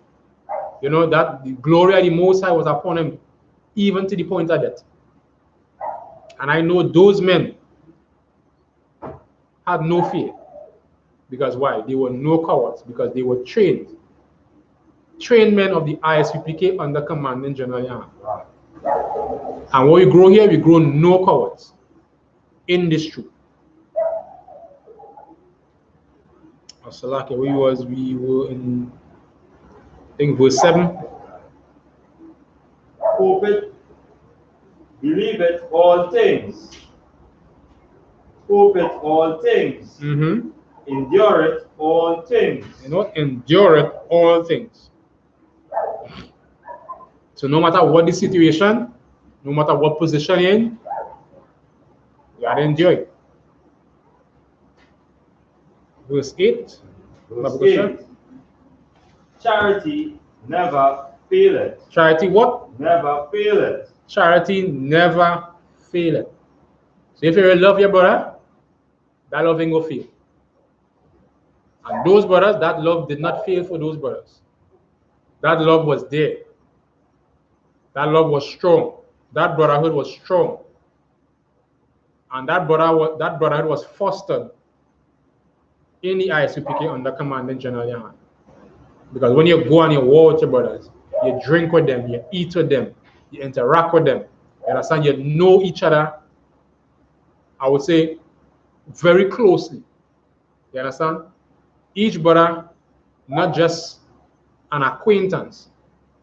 that the glory of the Most High was upon him, even to the point of death. And I know those men had no fear. Because why? They were no cowards, because they were trained men of the I.S.U.P.K under commanding General YAHANNA. And when we grow here, we grow no cowards in this truth. Salaki, we were in, I think, verse 7. Hope it, believe it, all things. Hope it, all things. Endure it, all things. Endure it, all things. So no matter what the situation, no matter what position you're in, you gotta endure it. Verse 8. Verse 8. Charity never faileth. Charity what? Never faileth. Charity never faileth. So if you really love your brother, that love ain't gonna fail. And those brothers, that love did not fail for those brothers. That love was there. That love was strong. That brotherhood was strong. And that brotherhood was fostered in the I.S.U.P.K under commanding General YAHANNA. Because when you go and you war with your brothers, you drink with them, you eat with them, you interact with them, you understand, you know each other, I would say, very closely. You understand? Each brother, not just an acquaintance.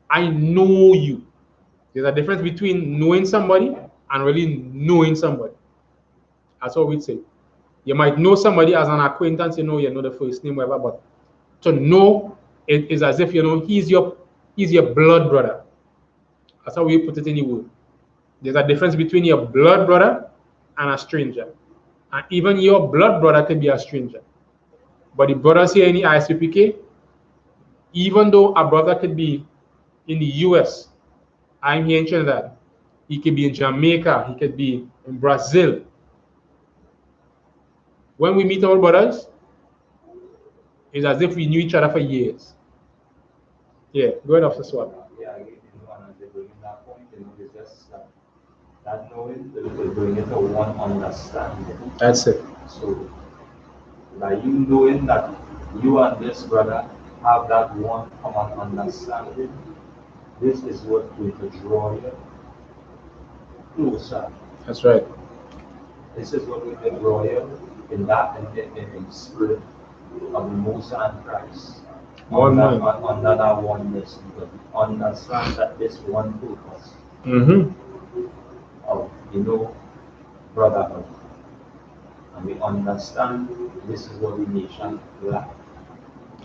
I know you. There's a difference between knowing somebody and really knowing somebody. That's what we'd say. You might know somebody as an acquaintance, you know the first name, whatever, but to know it is as if he's your blood brother. That's how we put it in the word. There's a difference between your blood brother and a stranger. And even your blood brother could be a stranger. But the brothers here in the I.S.U.P.K, even though a brother could be in the US, I'm here in Trinidad, he could be in Jamaica, he could be in Brazil. When we meet our brothers, it's as if we knew each other for years. Yeah, go ahead, Officer Swab. Yeah, and they bring in that point, it's just that knowing, they bring it to one understanding. That's it. So, like you knowing that you and this brother have that one common understanding, this is what will draw you closer. That's right. This is what will draw you in that in spirit of the Most High Christ. Under that oneness, because we understand that this one purpose of brotherhood. And we understand this is what the nation lack.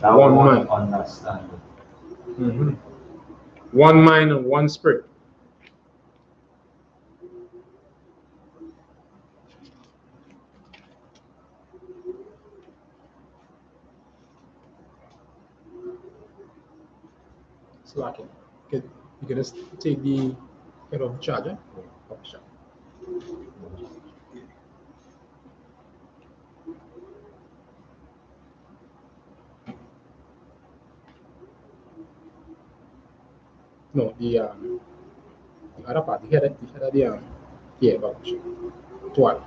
That one understanding. One mind and one spirit. So I you can just take the head of the charger. No, the other part, the head of the yeah, but what?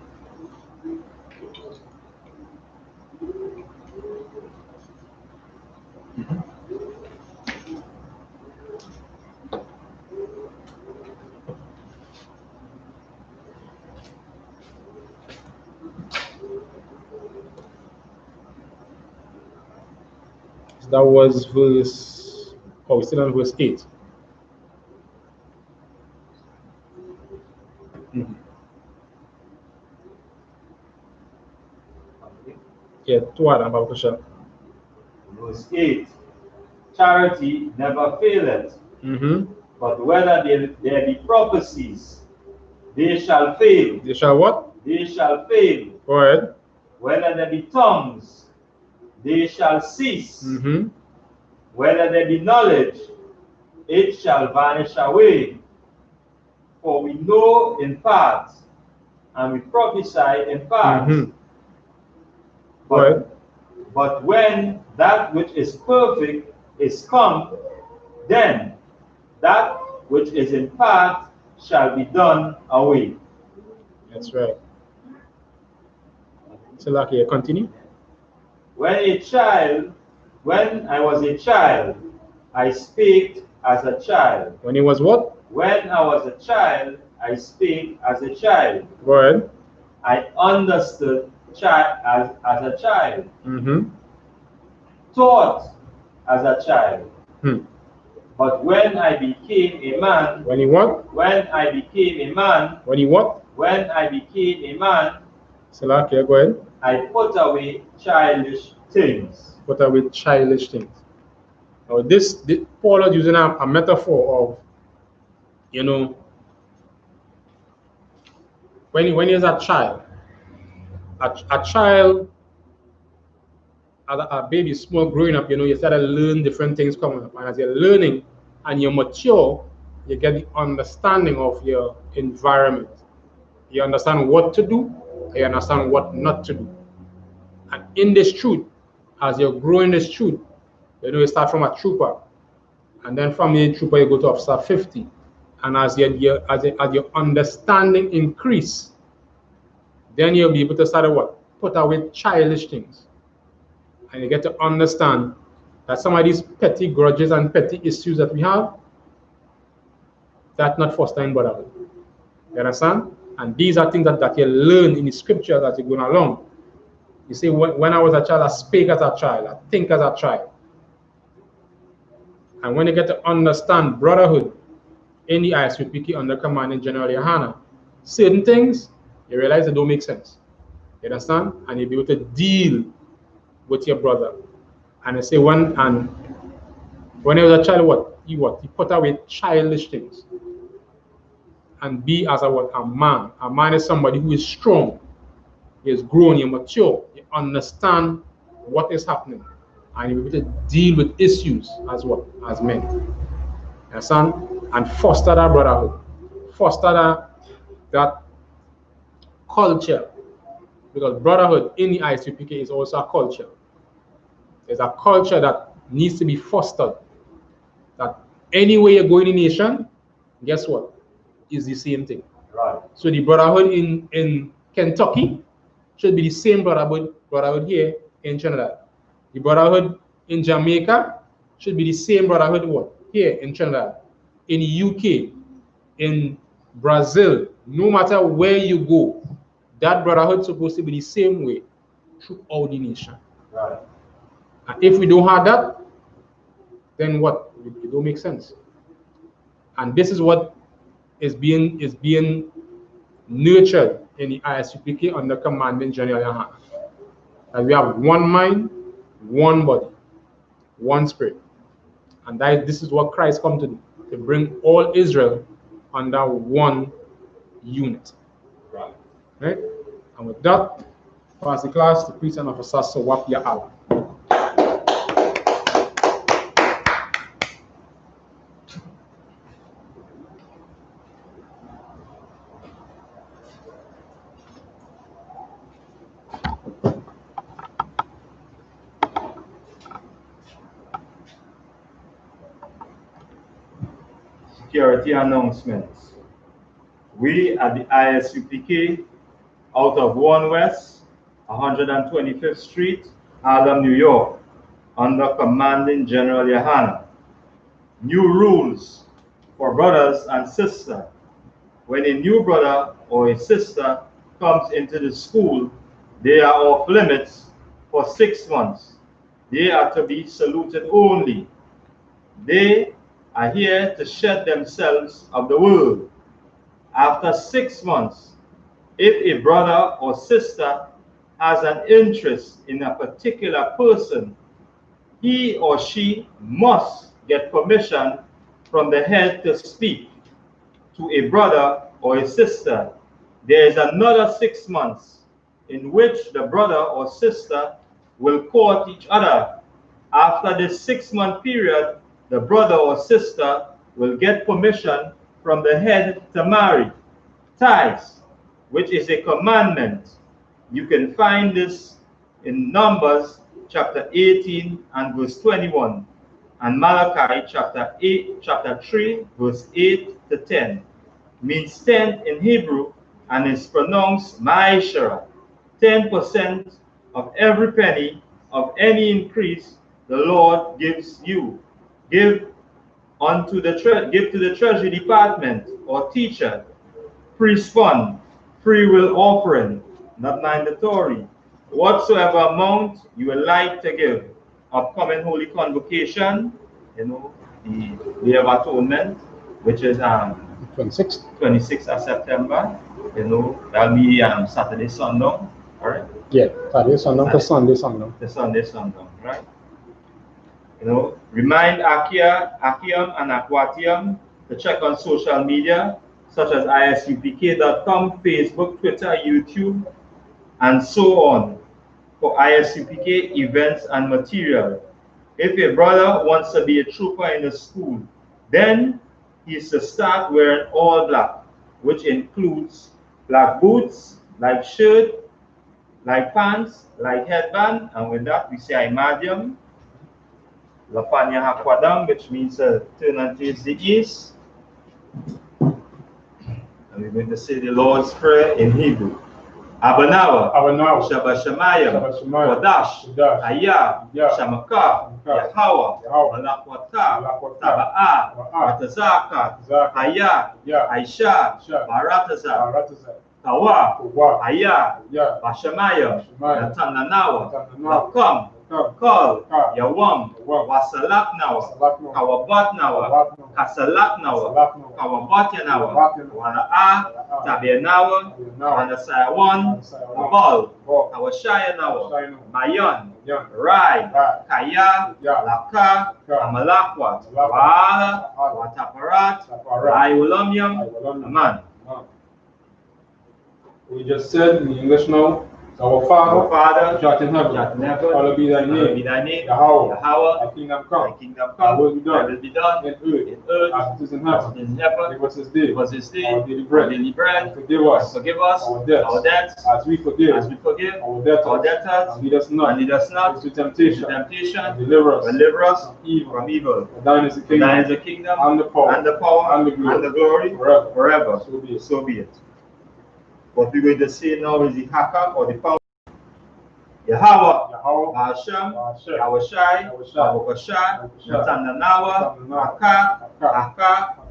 So that was verse. Oh, we're still on verse 8. Mhm. Yeah, what about question? Verse 8. Charity never faileth, Mm-hmm. but whether there be prophecies, they shall fail. They shall what? They shall fail. Go ahead. Whether there be tongues, they shall cease. Mm-hmm. Whether there be knowledge, it shall vanish away. For we know in part, and we prophesy in part. Mm-hmm. Go But, ahead. but when that which is perfect is come, then that which is in part shall be done away. That's right. So, like, yeah, continue. When I was a child, I spake as a child. When he was what? When I was a child, I spake as a child. Go ahead. I understood as a child. Mm-hmm. Taught as a child. Hmm. But when I became a man, When he what? when I became a man, When he what? when I became a man, So, like, yeah, go ahead. I put away childish things. Put away childish things. Now, this Paul is using a metaphor of, you know, when he's a child, a child, a baby, small, growing up, you start to learn different things coming up. And as you're learning and you mature, you get the understanding of your environment. You understand what to do, you understand what not to do. And in this truth, as you're growing this truth, you start from a trooper. And then from the trooper, you go to officer 50. And as your understanding increase, then you'll be able to start to what? Put away childish things. And you get to understand that some of these petty grudges and petty issues that we have, that's not fostering brotherhood. You understand? And these are things that you learn in the scriptures as you're going along. You see, when I was a child, I spake as a child, I think as a child. And when you get to understand brotherhood in the I.S.U.P.K under command in General YAHANNA, certain things, you realize they don't make sense. You understand? And you'll be able to deal with your brother. And I say when he was a child, he put away childish things and be as a man. A man is somebody who is strong, he is grown, he mature, he understand what is happening, and he will be able to deal with issues as men. Understand? And foster that brotherhood, foster that culture, because brotherhood in the I.S.U.P.K is also a culture. There's a culture that needs to be fostered. That anywhere you go in the nation, guess what? Is the same thing. Right. So the brotherhood in Kentucky should be the same brotherhood here in Trinidad. The brotherhood in Jamaica should be the same brotherhood here in Trinidad. In the UK, in Brazil, no matter where you go, that brotherhood is supposed to be the same way throughout the nation. Right. And if we don't have that, then what? It don't make sense. And this is what is being nurtured in the I.S.U.P.K under commanding General YAHANNA. That we have one mind, one body, one spirit. And this is what Christ come to do, to bring all Israel under one unit. Right? And with that, pass the class to priest and officer Sawap Ya'ala. security announcements. We at the I.S.U.P.K, out of 1 West, 125th Street, Harlem, New York, under Commanding General YAHANNA. New rules for brothers and sisters. When a new brother or a sister comes into the school, they are off limits for 6 months. They are to be saluted only. They are here to shed themselves of the world. After 6 months, if a brother or sister has an interest in a particular person, he or she must get permission from the head to speak to a brother or a sister. There is another 6 months in which the brother or sister will court each other. After this 6-month period, the brother or sister will get permission from the head to marry. Tithes, which is a commandment. You can find this in Numbers chapter 18 and verse 21, and Malachi chapter 3 verse 8 to 10. Means 10 in Hebrew and is pronounced ma'ashara. 10% of every penny of any increase the Lord gives you. Give to the treasury department or teacher, priest fund, free will offering, not mandatory. Whatsoever amount you would like to give. Upcoming Holy Convocation, the Day of Atonement, which is 26th of September. That'll be Saturday sundown. All right. Yeah, Saturday sundown to Sunday sundown. The Sunday sundown, right? Remind Akium and Aquatium to check on social media such as ISUPK.com, Facebook, Twitter, YouTube, and so on for I.S.U.P.K events and material. If a brother wants to be a trooper in the school, then he's to start wearing all black, which includes black boots, like shirt, like pants, like headband, and with that we say Imadium. Lapanya Hakwadam, which means turn and face the east. And we're going to say the Lord's Prayer in Hebrew. Abanawa, Shabbat Shemayim, Wadash, Hayah, Shamaka, Yahawa, Malakwata, Taba'a, Ratazaka, Hayah, Aisha, Barataza, Kawa, Hayah, Bashamayim, Natananawa, Lakam, Kal, Yawam, Wasalaknawa, Kawabatnawa, Kasalaknawa, Kawabatanawa, Wana'a, Tabianawa, Wanasayawan, Abal, Kawashayanawa, Mayon, Rai, Kaya, Laka, Amalakwa, Wala, Wataparat, Raiulamyam, Aman. We just said in English now, our Father, who art in heaven, hallowed be thy name. Yahweh, thy kingdom come, thy will be done, in earth as it is in heaven. Give us this day our daily bread, and forgive us our debts, as we forgive our debtors, and lead us not into temptation, and deliver us from evil. For thine is the kingdom, and the power, and the glory, forever. So be it. What we're going to say now is the haka or the power. Yahweh, Hashem, Yahweh, Yahweh, Natananawa, Aka,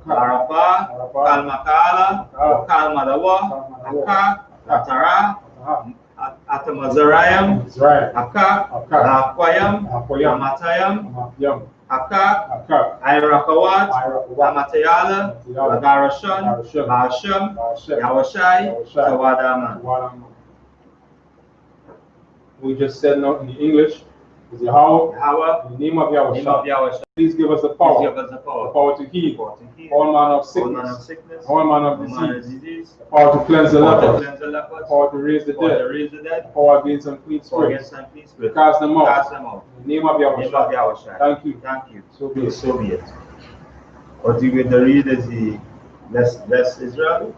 Araba, Kalmakala, Kalmadawa, Aka, Atara, Atamazarayam, Aka, Akwayam, Amatayam, Aka, Irakawat, Amatayala, Lagarashan, Hashem, Yahweh, Tawadama. We just said now in the English is Yahweh, in the name of Yahweh. Please give us the power, the power to heal all manner of sickness, all manner of disease, the power to cleanse the leper, the power to raise the dead, the power against unclean spirits, to cast them out. In the name of Yahweh. Thank you. So be it. What we're going to read is the Bless Israel.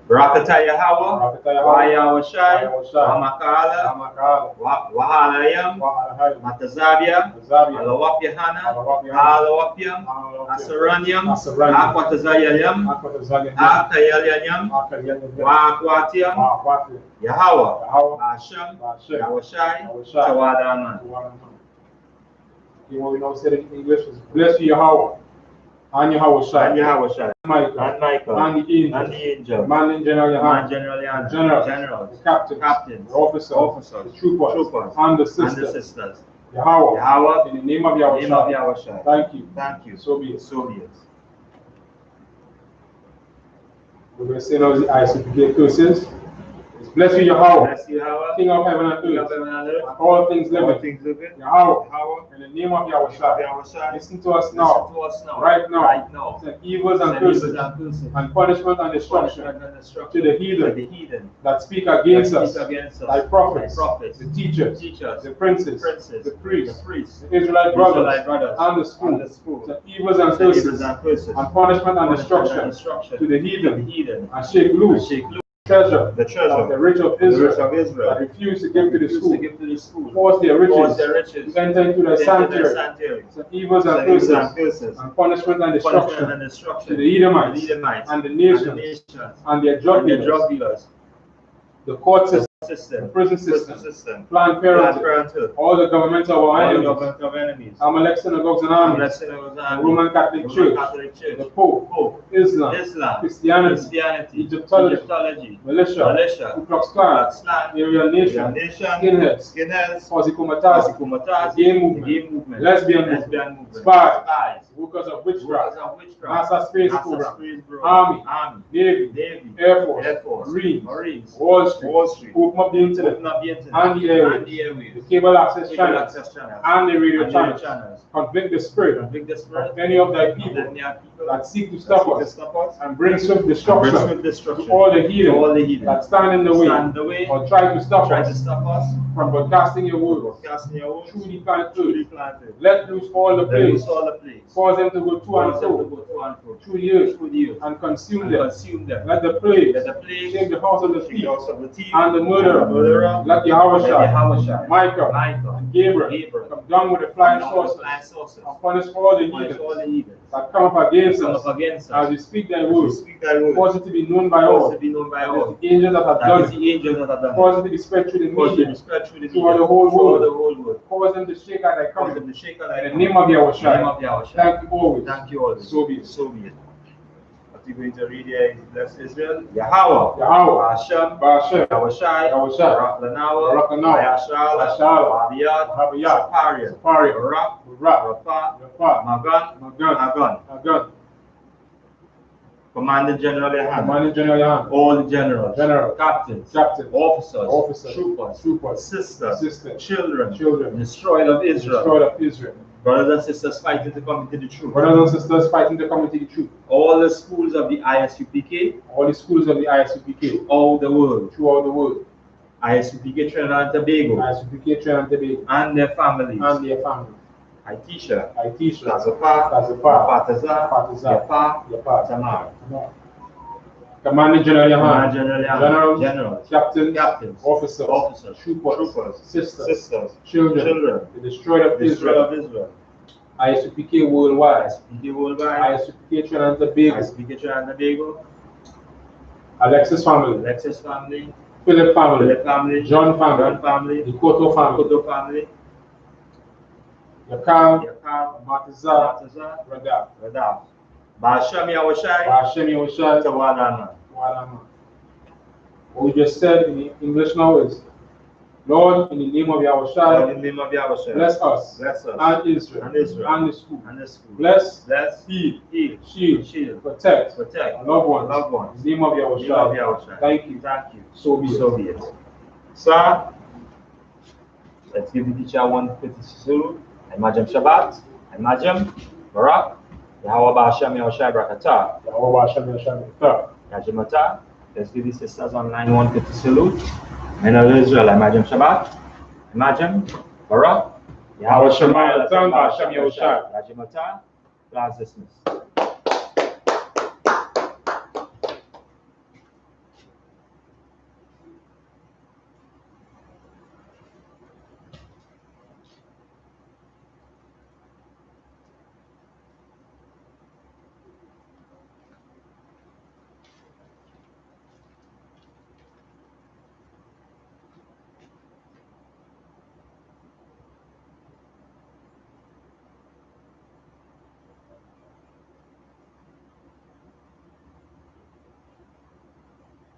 Barakatah Yahweh, Wayawashai, Wamakala, Wahalayam, Matazabia, Alawap Yahanna, Alawapiam, Asaranyam, Akwatazayayam, Akayalyam, Wakwatiam, Yahweh, Hashem, Yahwashai, Tawadaman. You want to know said in English is bless you Yahweh. And Yahweh, and Michael, and the angel, Commanding General Yahanna, General, the captains, the officers, the troopers, and the sisters. Yahweh, in the name of Yahweh. Thank you. So be it. We're going to say now the I.S.U.P.K curses. Bless you, Yahweh, King of heaven and earth, and all things living. Yahweh, in the name of Yahweh, listen to us now, right now. Send evils and curses, and punishment and destruction to the heathen that speak against us, thy prophets, the teachers, the princes, the priests, the Israelite brothers, and the schools. Send evils and curses, and punishment and destruction to the heathen, and shake loose the treasure of the rich of Israel that refuse to give to the school, force their riches to enter into the sanctuary, so evils and curses, and punishment and destruction to the Edomites and the nations and their drug dealers, the court system, the prison system, Planned Parenthood, all the governments of our enemies, Amalek synagogues and armies, the Roman Catholic Church, the Pope, Islam, Christianity, Egyptology, militia, Ku Klux Klan, Aryan Nation, skinheads, Fozzy gay movement, lesbian movement, spies, workers of witchcraft, NASA space program, Army, Navy, Air Force, Marines, Wall Street, open up the internet and the airways, the cable access channels, and the radio channels. Convict the spirit of any of thy people that seek to stop us and bring swift destruction to all the heathen that stand in the way or try to stop us from broadcasting your word through the planet Earth. Let loose all the plagues, cause them to go to and fro through the earth and consume them. Let the plague shake the house of the thief and the murderer. Let Yahweh, Michael, and Gabriel come down with the flying saucers and punish all the heathen that come up against us as we speak thy word. Cause it to be known by all. The angels that have done it. Cause it to be spread through the media, throughout the whole world. Cause them to shake at thy coming. In the name of Yahweh. Thank you always. So be it. What you're going to read here is bless Israel. Yahweh, Hashem, Yahushai, Raklanawa, Ayashala, Abiyat, Sapariah, Rapha, Magan. Commanding General Yahanna, all the generals, captains, officers, troopers, sisters, children, destroyed of Israel. Brothers and sisters fighting to come into the truth. All the schools of the I.S.U.P.K. Throughout the world. I.S.U.P.K. Trinidad and Tobago. And their families. I Tisha, Isupk, Yapa, Tamar. Commanding General Yahanna, Generals, Captains, Officers, Troopers, Sisters, Children, the destroyer of Israel. I.S.U.P.K worldwide. I.S.U.P.K Trinidad and Tobago. Alexis family. Philip family. John family. The Koto family. Yakal, Mataza, Radab. Ba'ashem Yahushai, Tawadana. What we just said in English now is, Lord, in the name of Yahushai, bless us and Israel and the school. Bless, heal, shield, protect our loved ones. In the name of Yahushai. Thank you. So be it. Sir, let's give the teacher one quick salute. Imagine Shabbat, Imagine Barak, Yahweh Ba'ashem Yahushai Brakatah, Yajimata. Let's give the sisters online one quick salute. Men of Israel, Imagine Shabbat, Imagine Barak, Yahweh Ba'ashem Yahushai, Yajimata. Class dismissed.